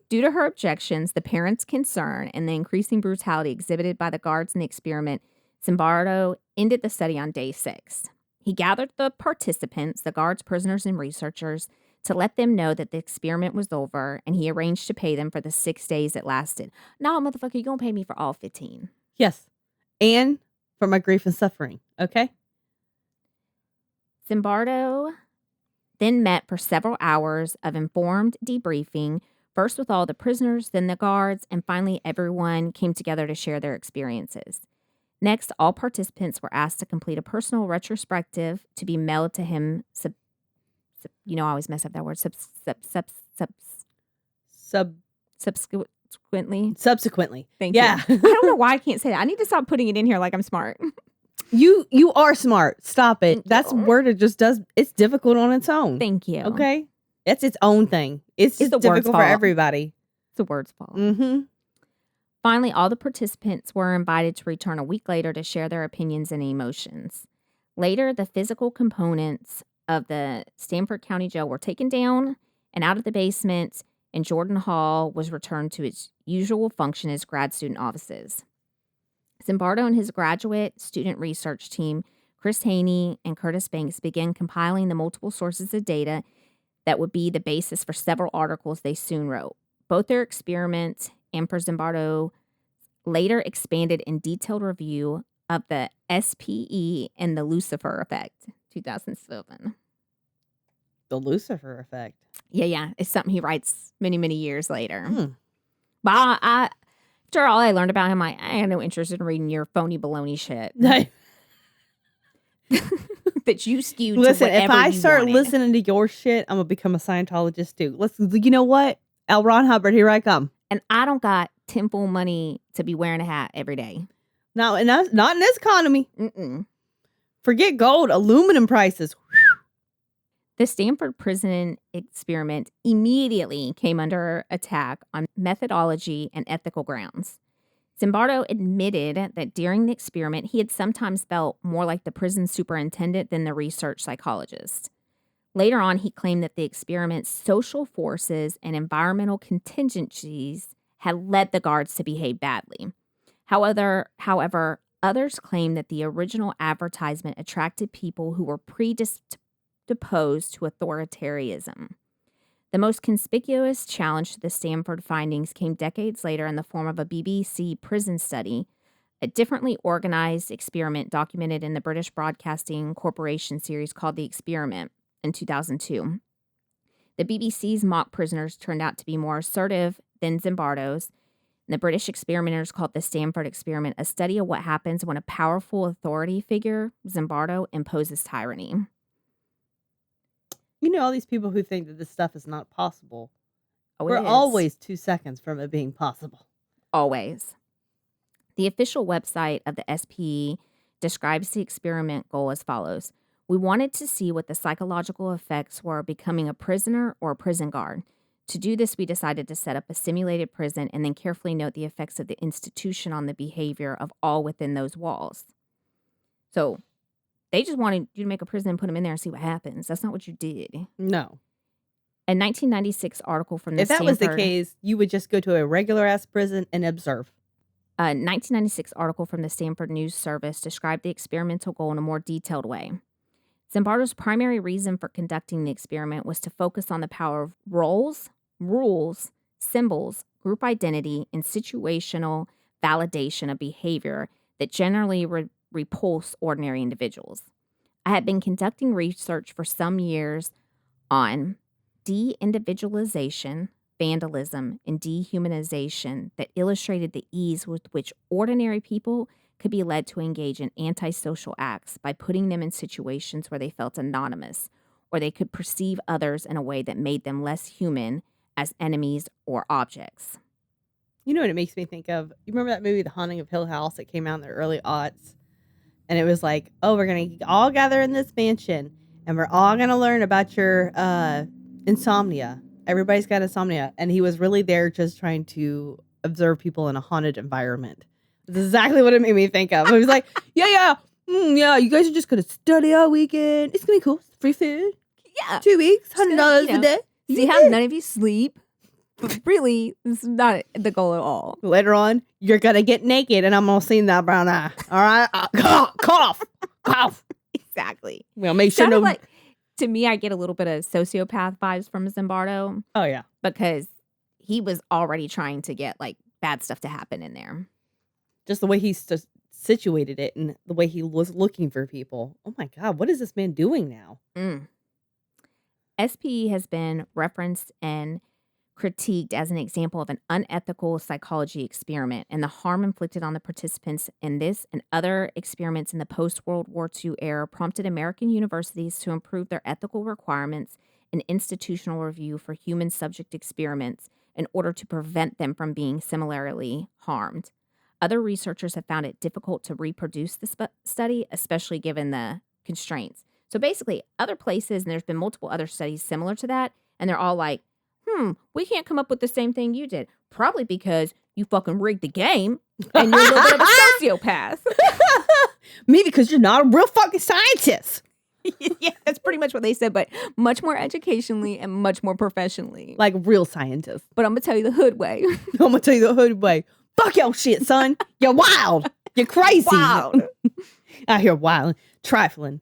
Due to her objections, the parents' concern, and the increasing brutality exhibited by the guards in the experiment, Zimbardo ended the study on day 6. He gathered the participants, the guards, prisoners, and researchers, to let them know that the experiment was over, and he arranged to pay them for the 6 days it lasted. No, motherfucker, you're going to pay me for all 15. Yes. And for my grief and suffering, okay? Zimbardo then met for several hours of informed debriefing, first with all the prisoners, then the guards, and finally everyone came together to share their experiences. Next, all participants were asked to complete a personal retrospective to be mailed to him. I always mess up that word. Sub Subsequently. Subsequently. Thank you. I don't know why I can't say that. I need to stop putting it in here like I'm smart. You are smart. Stop it. Thank That's a you. word it just does. It's difficult on its own. Thank you. Okay? That's its own thing. It's the word's difficult for fault. everybody. It's the word's fault. Mm-hmm. Finally, all the participants were invited to return a week later to share their opinions and emotions. Later, the physical components of the Stanford County Jail were taken down and out of the basement, and Jordan Hall was returned to its usual function as grad student offices. Zimbardo and his graduate student research team, Chris Haney and Curtis Banks, began compiling the multiple sources of data that would be the basis for several articles they soon wrote. Both their experiments and for Zimbardo later expanded in detailed review of the SPE and the Lucifer effect, 2007. The Lucifer effect. Yeah. It's something he writes many, many years later. But after all I learned about him, I had no interest in reading your phony baloney shit. That you skewed Listen, to whatever if I you start wanted. listening to your shit, I'm going to become a Scientologist too. You know what? L. Ron Hubbard, here I come. And I don't got temple money to be wearing a hat every day. No, and that's not in this economy. Mm-mm. Forget gold, aluminum prices. The Stanford prison experiment immediately came under attack on methodology and ethical grounds. Zimbardo admitted that during the experiment, he had sometimes felt more like the prison superintendent than the research psychologist. Later on, he claimed that the experiment's social forces and environmental contingencies had led the guards to behave badly. However, others claim that the original advertisement attracted people who were predisposed to authoritarianism. The most conspicuous challenge to the Stanford findings came decades later in the form of a BBC prison study, a differently organized experiment documented in the British Broadcasting Corporation series called The Experiment in 2002. The BBC's mock prisoners turned out to be more assertive than Zimbardo's. The British experimenters called the Stanford experiment a study of what happens when a powerful authority figure, Zimbardo, imposes tyranny. You know, all these people who think that this stuff is not possible. We're It is. always 2 seconds from it being possible. Always. The official website of the SPE describes the experiment goal as follows. We wanted to see what the psychological effects were of becoming a prisoner or a prison guard. To do this, we decided to set up a simulated prison and then carefully note the effects of the institution on the behavior of all within those walls. So they just wanted you to make a prison and put them in there and see what happens. That's not what you did. No. A 1996 article from the If that Stanford, was the case, you would just go to a regular-ass prison and observe. A 1996 article from the Stanford News Service described the experimental goal in a more detailed way. Zimbardo's primary reason for conducting the experiment was to focus on the power of roles, rules, symbols, group identity, and situational validation of behavior that generally repulse ordinary individuals. I had been conducting research for some years on de-individualization, vandalism, and dehumanization that illustrated the ease with which ordinary people could be led to engage in antisocial acts by putting them in situations where they felt anonymous, or they could perceive others in a way that made them less human as enemies or objects. You know what it makes me think of? You remember that movie, The Haunting of Hill House, that came out in the early aughts? And it was like, oh, we're going to all gather in this mansion, and we're all going to learn about your insomnia. Everybody's got insomnia. And he was really there just trying to observe people in a haunted environment. That's exactly what it made me think of. It was like, yeah, you guys are just going to study all weekend. It's going to be cool. Free food. Yeah. 2 weeks, $100 a day. See how none of you sleep? But really, this is not the goal at all. Later on, you're going to get naked, and I'm going to see that brown eye. All right? Cough. Exactly. Well, make sure Like, to me, I get a little bit of sociopath vibes from Zimbardo. Oh, yeah. Because he was already trying to get, like, bad stuff to happen in there. Just the way he situated it and the way he was looking for people. Oh, my God. What is this man doing now? SPE has been referenced and critiqued as an example of an unethical psychology experiment, and the harm inflicted on the participants in this and other experiments in the post-World War II era prompted American universities to improve their ethical requirements and institutional review for human subject experiments in order to prevent them from being similarly harmed. Other researchers have found it difficult to reproduce the study, especially given the constraints. So basically, other places, and there's been multiple other studies similar to that, and they're all like, we can't come up with the same thing you did. Probably because you fucking rigged the game and you're a little bit of a sociopath. Maybe because you're not a real fucking scientist. Yeah, that's pretty much what they said, but much more educationally and much more professionally. Like real scientists. But I'm going to tell you the hood way. I'm going to tell you the hood way. Fuck your shit, son. You're wild. You're crazy. Wild. Out here wild. Trifling.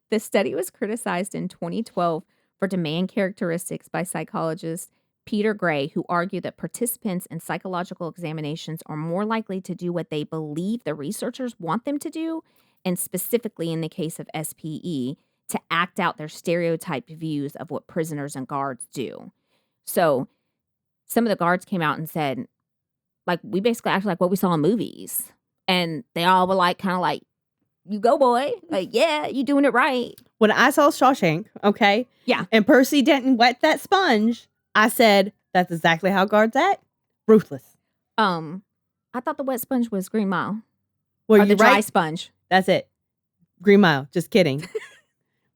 The study was criticized in 2012 for demand characteristics by psychologist Peter Gray, who argued that participants in psychological examinations are more likely to do what they believe the researchers want them to do, and specifically in the case of SPE, to act out their stereotyped views of what prisoners and guards do. So some of the guards came out and said, like, we basically acted like what we saw in movies. And they all were like, kind of like, you go, boy. Like, yeah, you doing it right. When I saw Shawshank, okay? Yeah. And Percy didn't wet that sponge, I said, that's exactly how guards act. Ruthless. I thought the wet sponge was Green Mile. Well, or the you're dry right. sponge. That's it. Green Mile. Just kidding.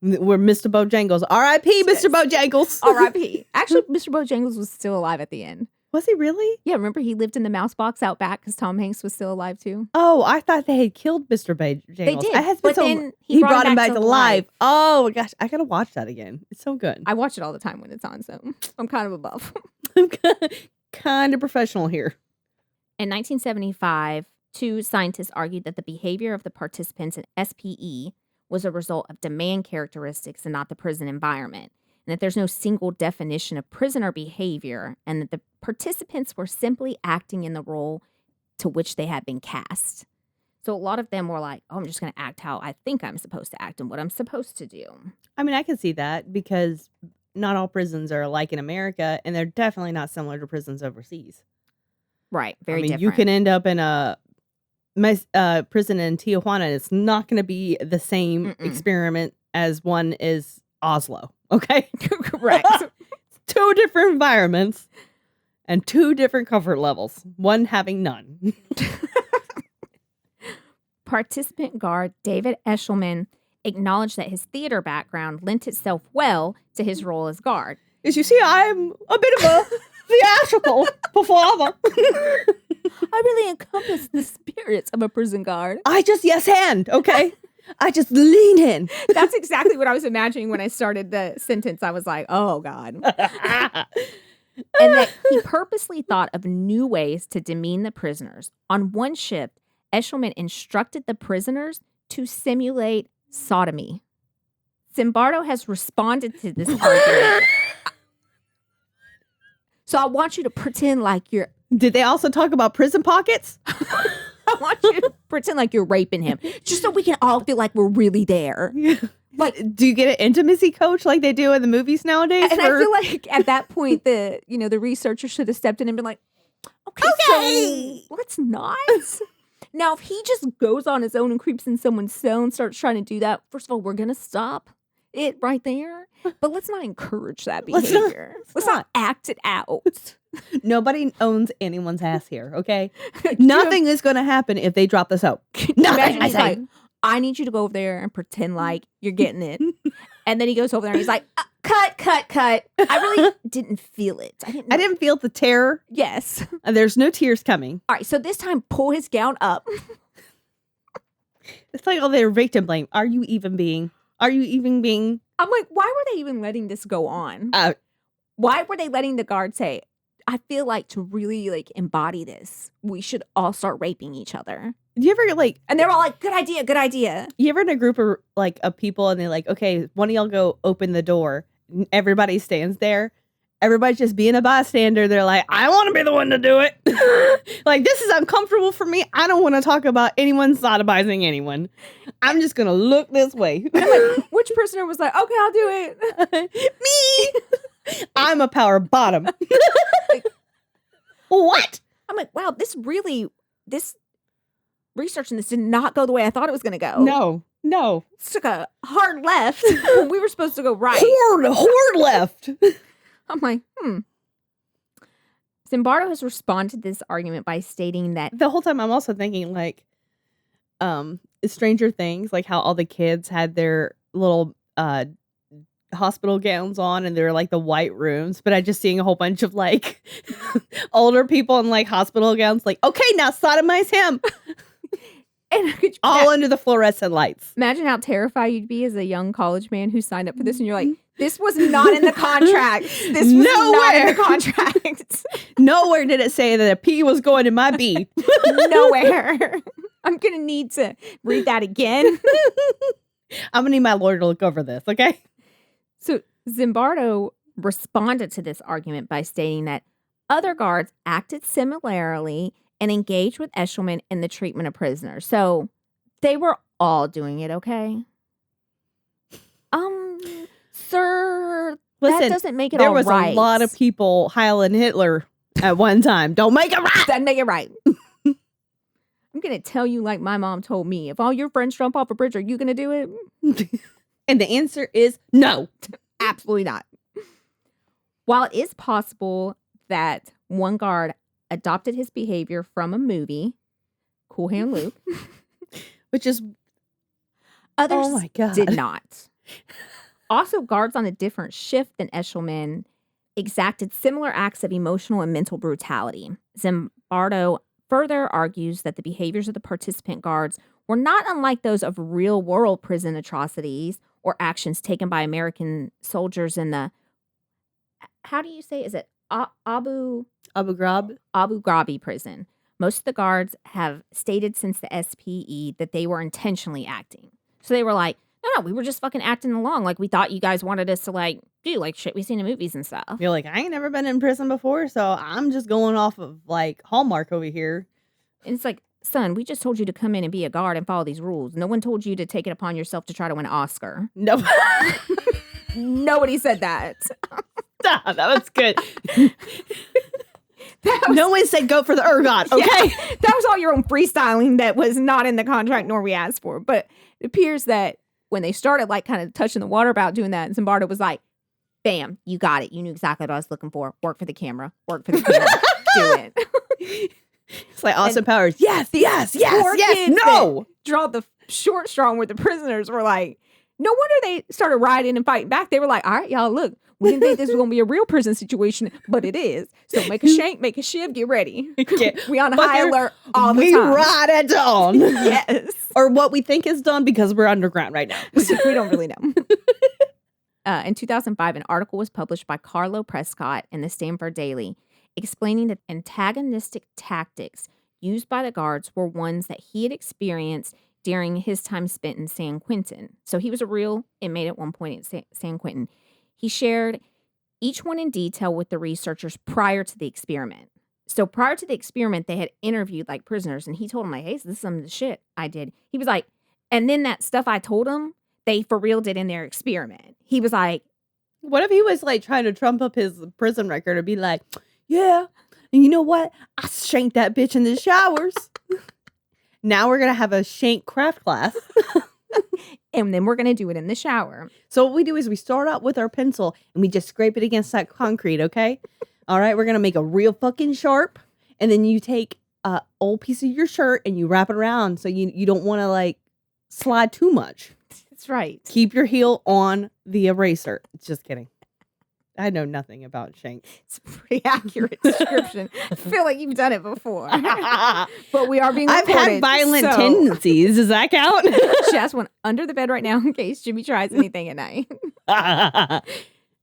We're Mr. Bojangles. R.I.P. Mr. Bojangles. R.I.P. Actually, Mr. Bojangles was still alive at the end. Was he really? Yeah, remember he lived in the mouse box out back because Tom Hanks was still alive too. Oh, I thought they had killed Mr. Bojangles. They did, I had but then he brought him back to life. Oh gosh, I gotta watch that again. It's so good. I watch it all the time when it's on, so I'm kind of above. I'm kind of professional here. In 1975, two scientists argued that the behavior of the participants in SPE was a result of demand characteristics and not the prison environment, and that there's no single definition of prisoner behavior, and that the participants were simply acting in the role to which they had been cast. So a lot of them were like, oh, I'm just going to act how I think I'm supposed to act and what I'm supposed to do. I mean, I can see that because not all prisons are alike in America, and they're definitely not similar to prisons overseas. Right. Very different. You can end up in a prison in Tijuana. It's not going to be the same experiment as one is Oslo. Okay? Correct. Two different environments and two different comfort levels, one having none. Participant guard David Eshelman acknowledged that his theater background lent itself well to his role as guard. As you see, I'm a bit of a theatrical performer. I really encompass the spirits of a prison guard. I just yes hand, okay? I just lean in. That's exactly what I was imagining when I started the sentence. I was like, oh, God. And that he purposely thought of new ways to demean the prisoners. On one shift, Eshelman instructed the prisoners to simulate sodomy. Zimbardo has responded to this argument. So I want you to pretend like you're... Did they also talk about prison pockets? I want you to pretend like you're raping him, just so we can all feel like we're really there. Like, do you get an intimacy coach like they do in the movies nowadays? And I feel like at that point, the researcher should have stepped in and been like, okay. So let's not. Now, if he just goes on his own and creeps in someone's cell and starts trying to do that, first of all, we're going to stop it right there. But let's not encourage that behavior. Let's not act it out. Nobody owns anyone's ass here, okay? Nothing is going to happen if they drop the soap. Nothing. He's like, I need you to go over there and pretend like you're getting it. And then he goes over there and he's like, cut. I really didn't feel it. I didn't feel the terror. Yes. There's no tears coming. All right, so this time, pull his gown up. It's like, oh, they're victim blame. Are you even being? I'm like, why were they even letting this go on? Why were they letting the guard say, I feel like to really like embody this, we should all start raping each other. Do you ever like, and they're all like, good idea. You ever in a group of people and they're like, okay, one of y'all go open the door. Everybody stands there everybody's just being a bystander. They're like, I want to be the one to do it. Like, this is uncomfortable for me. I don't want to talk about anyone sodomizing anyone. I'm just going to look this way. Like, which prisoner was like, okay, I'll do it? Me. I'm a power bottom. Like, what? I'm like, wow, this research in this did not go the way I thought it was going to go. No. It took a hard left when we were supposed to go right. Hard left. I'm like, Zimbardo has responded to this argument by stating that the whole time I'm also thinking like, Stranger Things, like how all the kids had their little hospital gowns on and they're like the white rooms, but I just seeing a whole bunch of like older people in like hospital gowns, like, okay, now sodomize him. And all under the fluorescent lights. Imagine how terrified you'd be as a young college man who signed up for this and you're like, this was not in the contract. This was not in the contract. Nowhere did it say that a P was going in my B. Nowhere. I'm going to need to read that again. I'm going to need my lawyer to look over this, okay? So Zimbardo responded to this argument by stating that other guards acted similarly and engaged with Eshelman in the treatment of prisoners. So they were all doing it, okay? Sir, listen, that doesn't make it all right. There was a lot of people heiling Hitler at one time. Don't make it right. Doesn't make it right. I'm going to tell you like my mom told me. If all your friends jump off a bridge, are you going to do it? And the answer is no. Absolutely not. While it is possible that one guard adopted his behavior from a movie, Cool Hand Luke, which is others oh my God. Did not. Also, guards on a different shift than Eshelman exacted similar acts of emotional and mental brutality. Zimbardo further argues that the behaviors of the participant guards were not unlike those of real-world prison atrocities or actions taken by American soldiers in the, how do you say, is it Abu Ghraib prison. Most of the guards have stated since the SPE that they were intentionally acting. So they were like, no, we were just fucking acting along. Like, we thought you guys wanted us to, like, do, like, shit we've seen in movies and stuff. You're like, I ain't never been in prison before, so I'm just going off of, like, Hallmark over here. And it's like, son, we just told you to come in and be a guard and follow these rules. No one told you to take it upon yourself to try to win an Oscar. No. Nobody said that. Stop, that was good. No one said go for the EGOT, okay? Yeah, that was all your own freestyling that was not in the contract nor we asked for. But it appears that when they started like kind of touching the water about doing that, Zimbardo was like, bam, you got it. You knew exactly what I was looking for. Work for the camera. Do it. It's like Austin Powers. Yes. No. Draw the short straw where the prisoners were like, no wonder they started rioting and fighting back. They were like, all right, y'all, look, we didn't think this was going to be a real prison situation, but it is. So make a shank, make a shiv, get ready. We on high alert all the time. We ride at dawn. Yes. Or what we think is done because we're underground right now. We don't really know. In 2005, an article was published by Carlo Prescott in the Stanford Daily explaining that antagonistic tactics used by the guards were ones that he had experienced during his time spent in San Quentin. So he was a real inmate at one point at San Quentin. He shared each one in detail with the researchers prior to the experiment. So prior to the experiment, they had interviewed like prisoners, and he told them like, hey, this is some of the shit I did. He was like, and then that stuff I told them, they for real did in their experiment. He was like, what if he was like trying to trump up his prison record and be like, yeah, and you know what? I shanked that bitch in the showers. Now we're going to have a shank craft class. And then we're going to do it in the shower. So what we do is we start out with our pencil and we just scrape it against that concrete, okay? All right, we're going to make a real fucking sharp. And then you take a old piece of your shirt and you wrap it around so you don't want to like slide too much. That's right. Keep your heel on the eraser. Just kidding. I know nothing about shanks. It's a pretty accurate description. I feel like you've done it before. But we are being recorded. I've had violent tendencies. Does that count? She has one under the bed right now in case Jimmy tries anything at night.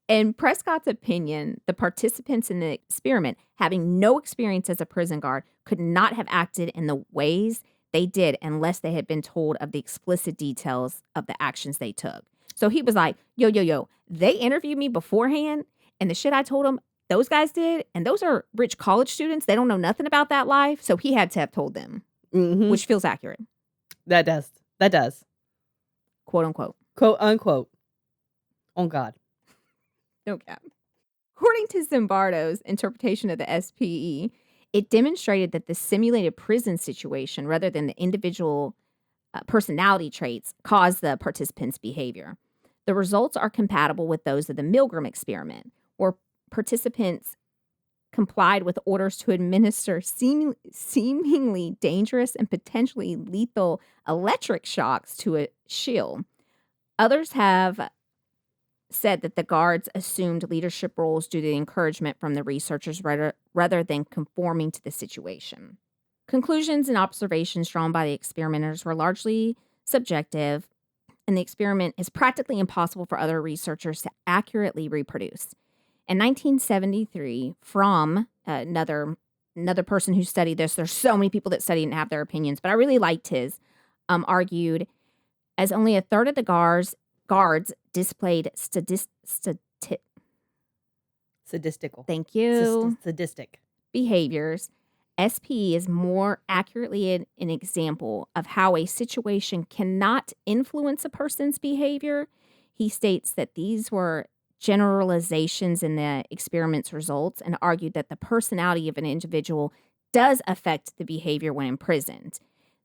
In Prescott's opinion, the participants in the experiment, having no experience as a prison guard, could not have acted in the ways they did unless they had been told of the explicit details of the actions they took. So he was like, yo, they interviewed me beforehand And the shit I told him those guys did, and those are rich college students. They don't know nothing about that life. So he had to have told them, which feels accurate. That does. That does. Quote unquote. Quote unquote. On God. No cap. According to Zimbardo's interpretation of the SPE, it demonstrated that the simulated prison situation, rather than the individual personality traits, caused the participants' behavior. The results are compatible with those of the Milgram experiment, where participants complied with orders to administer seemingly dangerous and potentially lethal electric shocks to a shield. Others have said that the guards assumed leadership roles due to the encouragement from the researchers rather than conforming to the situation. Conclusions and observations drawn by the experimenters were largely subjective, and the experiment is practically impossible for other researchers to accurately reproduce. In 1973, from another person who studied this, there's so many people that study and have their opinions, but I really liked his, argued as only a third of the guards displayed Sadistical. Thank you. Sadistic. Behaviors. SPE is more accurately an example of how a situation cannot influence a person's behavior. He states that these were generalizations in the experiment's results and argued that the personality of an individual does affect the behavior when imprisoned.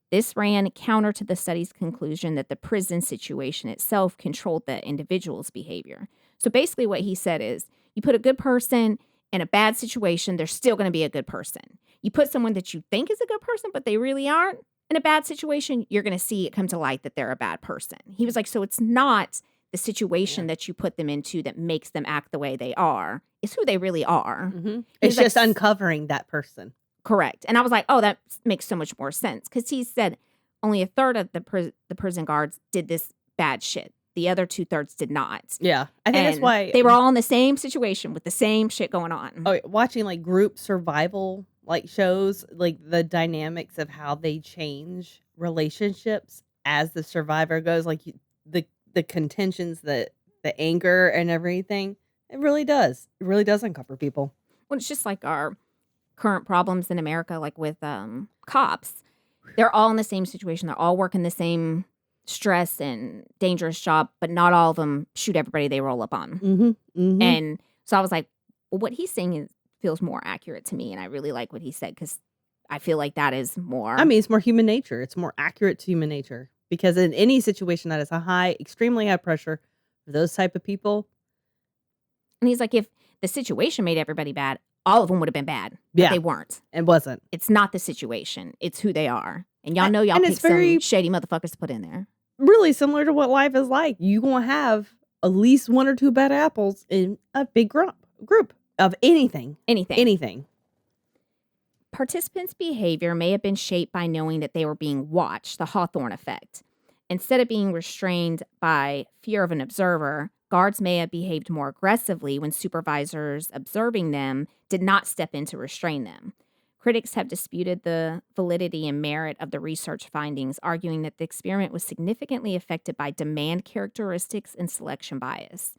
This ran counter to the study's conclusion that the prison situation itself controlled the individual's behavior. So basically what he said is, you put a good person in a bad situation, they're still going to be a good person. You put someone that you think is a good person, but they really aren't in a bad situation, you're going to see it come to light that they're a bad person. He was like, so it's not the situation that you put them into that makes them act the way they are. It's who they really are. It's just uncovering that person. Correct. And I was like, oh, that makes so much more sense. Because he said only a third of the prison guards did this bad shit. The other 2/3 did not. Yeah. I think that's why they were all in the same situation with the same shit going on. Oh, watching like group survival like shows, like the dynamics of how they change relationships as the survivor goes, like the contentions, the anger and everything. It really does. It really does uncover people. Well, it's just like our current problems in America, like with cops. They're all in the same situation. They're all working the same stress and dangerous job, but not all of them shoot everybody they roll up on. And so I was like, well, what he's saying feels more accurate to me, and I really like what he said because I feel like that is more. I mean, it's more human nature. It's more accurate to human nature because in any situation that is a extremely high pressure for those type of people. And he's like, if the situation made everybody bad, all of them would have been bad. But they weren't. It wasn't. It's not the situation. It's who they are. And y'all know y'all picked some shady motherfuckers to put in there. Really similar to what life is like. You going to have at least one or two bad apples in a big group of anything. Anything. Participants' behavior may have been shaped by knowing that they were being watched, the Hawthorne effect. Instead of being restrained by fear of an observer, guards may have behaved more aggressively when supervisors observing them did not step in to restrain them. Critics have disputed the validity and merit of the research findings, arguing that the experiment was significantly affected by demand characteristics and selection bias.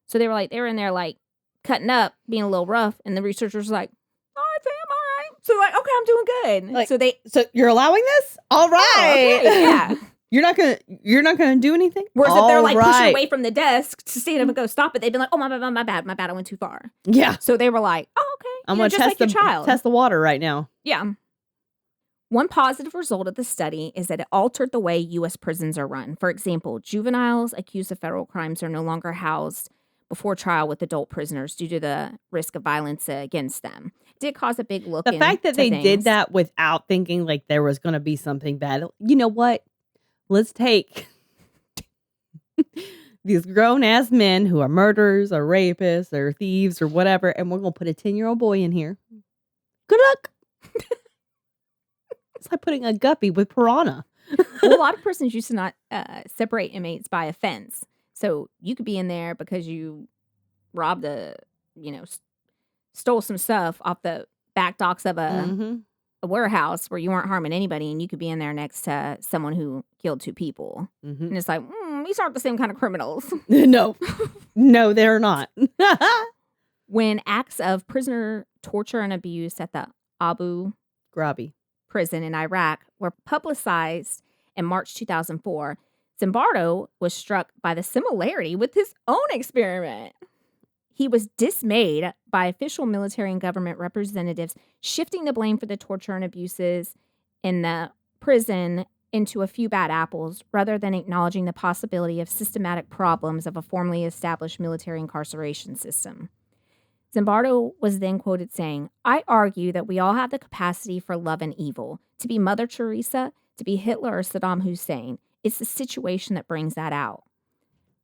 So they were in there like cutting up, being a little rough, and the researchers were like, all right, fam, all right. So like, okay, I'm doing good. Like, so you're allowing this? All right. Oh, okay, yeah. You're not gonna do anything? Whereas if they're like pushing away from the desk to stand up and go stop it, they've been like, oh, my bad, I went too far. Yeah. So they were like, oh, okay. I'm gonna test the water right now. Yeah. One positive result of the study is that it altered the way U.S. prisons are run. For example, juveniles accused of federal crimes are no longer housed before trial with adult prisoners due to the risk of violence against them. It did cause a big look. The fact that they did that without thinking like there was going to be something bad. You know what? Let's take these grown-ass men who are murderers or rapists or thieves or whatever, and we're going to put a 10-year-old boy in here. Good luck. It's like putting a guppy with piranha. Well, a lot of prisons used to not separate inmates by offense. So you could be in there because you robbed stole some stuff off the back docks of a warehouse where you weren't harming anybody, and you could be in there next to someone who killed 2 people. And it's like, these aren't the same kind of criminals. No, they're not. When acts of prisoner torture and abuse at the Abu Ghraib prison in Iraq were publicized in March 2004, Zimbardo was struck by the similarity with his own experiment. He was dismayed by official military and government representatives shifting the blame for the torture and abuses in the prison into a few bad apples rather than acknowledging the possibility of systematic problems of a formally established military incarceration system. Zimbardo was then quoted saying, "I argue that we all have the capacity for love and evil, to be Mother Teresa, to be Hitler or Saddam Hussein. It's the situation that brings that out."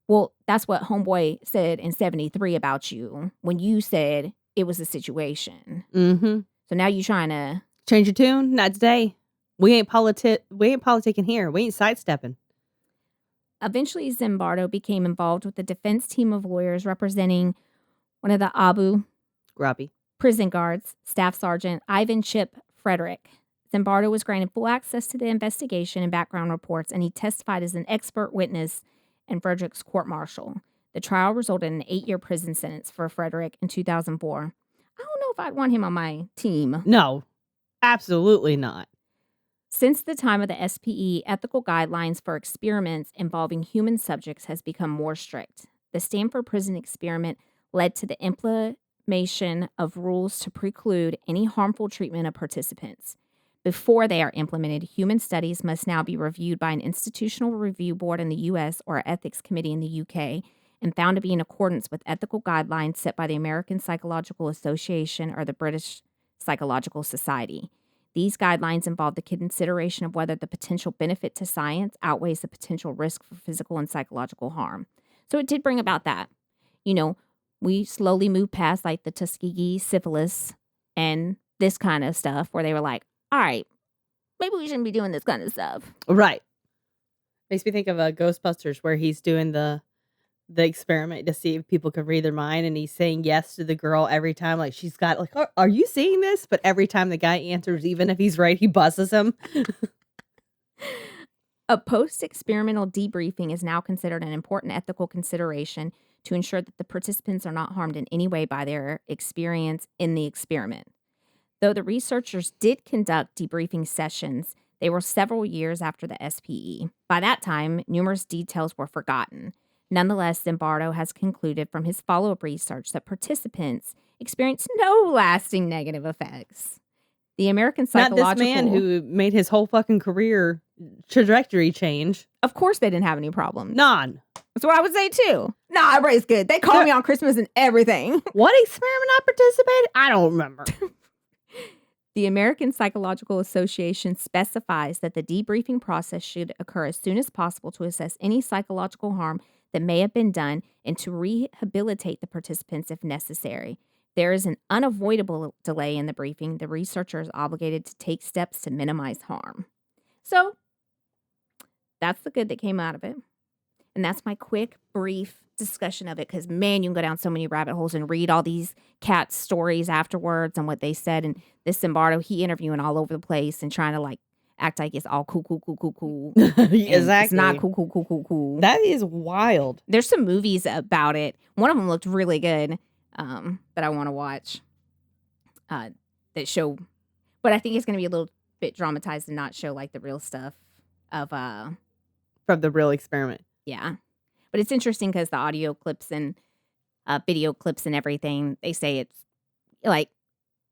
Well, that's what Homeboy said in 73 about you when you said it was a situation. Mm-hmm. So now you trying to change your tune? Not today. We ain't politicking here. We ain't sidestepping. Eventually, Zimbardo became involved with the defense team of lawyers representing one of the Abu Ghraib prison guards, Staff Sergeant Ivan Chip Frederick. Zimbardo was granted full access to the investigation and background reports, and he testified as an expert witness in Frederick's court-martial. The trial resulted in an 8-year prison sentence for Frederick in 2004. I don't know if I'd want him on my team. No, absolutely not. Since the time of the SPE, ethical guidelines for experiments involving human subjects has become more strict. The Stanford prison experiment led to the implementation of rules to preclude any harmful treatment of participants. Before they are implemented, human studies must now be reviewed by an institutional review board in the U.S. or an ethics committee in the U.K. and found to be in accordance with ethical guidelines set by the American Psychological Association or the British Psychological Society. These guidelines involve the consideration of whether the potential benefit to science outweighs the potential risk for physical and psychological harm. So it did bring about that. We slowly moved past like the Tuskegee syphilis and this kind of stuff where they were like, all right, maybe we shouldn't be doing this kind of stuff. Right. Makes me think of Ghostbusters where he's doing the experiment to see if people could read their mind, and he's saying yes to the girl every time. Like she's got like, are you seeing this? But every time the guy answers, even if he's right, he buzzes him. A post-experimental debriefing is now considered an important ethical consideration to ensure that the participants are not harmed in any way by their experience in the experiment. Though the researchers did conduct debriefing sessions, they were several years after the SPE. By that time, numerous details were forgotten. Nonetheless, Zimbardo has concluded from his follow-up research that participants experienced no lasting negative effects. The American Psychological... Not this man who made his whole fucking career trajectory change. Of course they didn't have any problems. None. That's what I would say too. Nah, everybody's good. They call me on Christmas and everything. What experiment I participated? I don't remember. The American Psychological Association specifies that the debriefing process should occur as soon as possible to assess any psychological harm that may have been done and to rehabilitate the participants if necessary. There is an unavoidable delay in the briefing. The researcher is obligated to take steps to minimize harm. So, that's the good that came out of it. And that's my quick, brief discussion of it, because, man, you can go down so many rabbit holes and read all these cats' stories afterwards and what they said. And this Zimbardo, he interviewing all over the place and trying to, like, act like it's all cool. Exactly. It's not cool. That is wild. There's some movies about it. One of them looked really good that I want to watch that show. But I think it's going to be a little bit dramatized and not show, like, the real stuff of... From the real experiment. Yeah. But it's interesting because the audio clips and video clips and everything, they say it's like,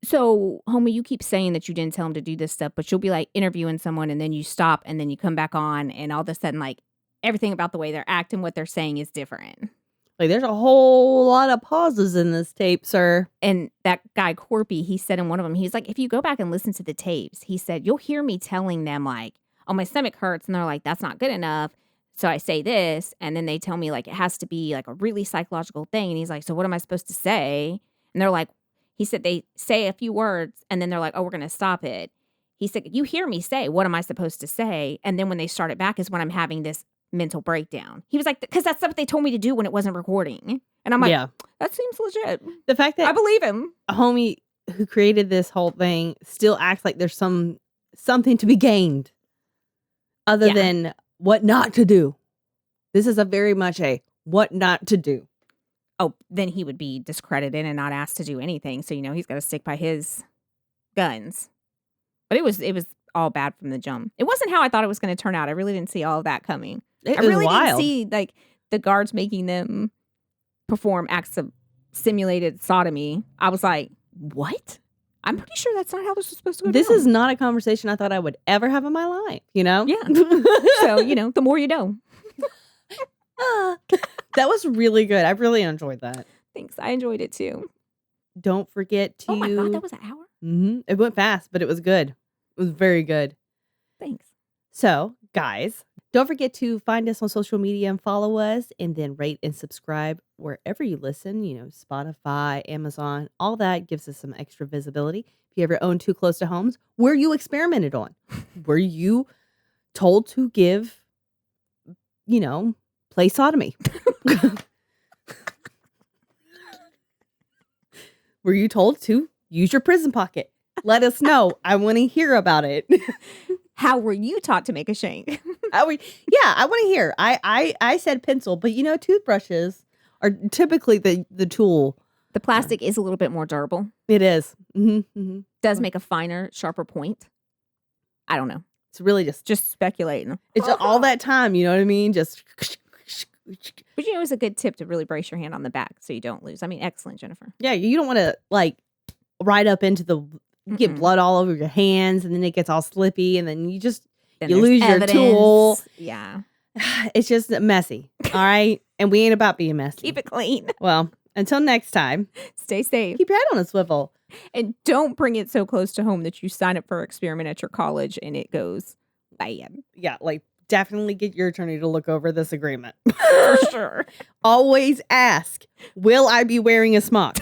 so, homie, you keep saying that you didn't tell him to do this stuff, but you'll be like interviewing someone and then you stop and then you come back on and all of a sudden, like, everything about the way they're acting, what they're saying is different. Like, there's a whole lot of pauses in this tape, sir. And that guy, Corpy, he said in one of them, he's like, if you go back and listen to the tapes, he said, you'll hear me telling them, like, oh, my stomach hurts. And they're like, that's not good enough. So I say this, and then they tell me, like, it has to be, like, a really psychological thing. And he's like, so what am I supposed to say? And they're like, he said they say a few words, and then they're like, oh, we're going to stop it. He said, you hear me say, what am I supposed to say? And then when they start it back is when I'm having this mental breakdown. He was like, because that's what they told me to do when it wasn't recording. And I'm like, yeah, that seems legit. The fact that I believe him. A homie who created this whole thing still acts like there's something to be gained other than what not to do. This is a very much a what not to do. Oh, then he would be discredited and not asked to do anything. So, he's got to stick by his guns. But it was all bad from the jump. It wasn't how I thought it was going to turn out. I really didn't see all of that coming. It I was really wild. didn't see like the guards making them perform acts of simulated sodomy. I was like, what? I'm pretty sure that's not how this was supposed to go This down. is not a conversation I thought I would ever have in my life, Yeah. So, the more you know. That was really good. I really enjoyed that. Thanks. I enjoyed it too. Don't forget to... Oh my God, that was an hour? Mm-hmm. It went fast, but it was good. It was very good. Thanks. So, guys, don't forget to find us on social media and follow us, and then rate and subscribe wherever you listen, Spotify, Amazon, all that gives us some extra visibility. If you have your own Too Close to Homes, were you experimented on? Were you told to give, play sodomy? Were you told to use your prison pocket? Let us know. I want to hear about it. How were you taught to make a shank? I want to hear. I said pencil, but toothbrushes are typically the tool. The plastic is a little bit more durable. It is. Mm-hmm, mm-hmm. Does make a finer, sharper point. I don't know. It's really just speculating. It's just all that time, you know what I mean? Just. But it's a good tip to really brace your hand on the back so you don't lose. I mean, excellent, Jennifer. Yeah, you don't want to right up into get blood all over your hands, and then it gets all slippy, and then you lose evidence. Your tool. Yeah. It's just messy. All right. And we ain't about being messy. Keep it clean. Well, until next time. Stay safe. Keep your head on a swivel. And don't bring it so close to home that you sign up for an experiment at your college and it goes bad. Yeah, definitely get your attorney to look over this agreement. For sure. Always ask, will I be wearing a smock?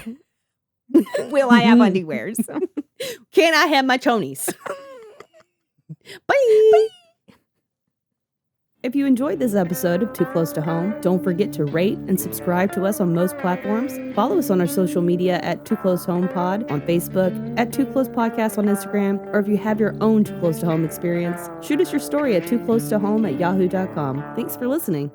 Will I have underwears? Can I have my chonies? Bye. Bye. If you enjoyed this episode of Too Close to Home, don't forget to rate and subscribe to us on most platforms. Follow us on our social media at Too Close Home Pod on Facebook, at Too Close Podcast on Instagram, or if you have your own Too Close to Home experience, shoot us your story at tooclosetohome@yahoo.com. Thanks for listening.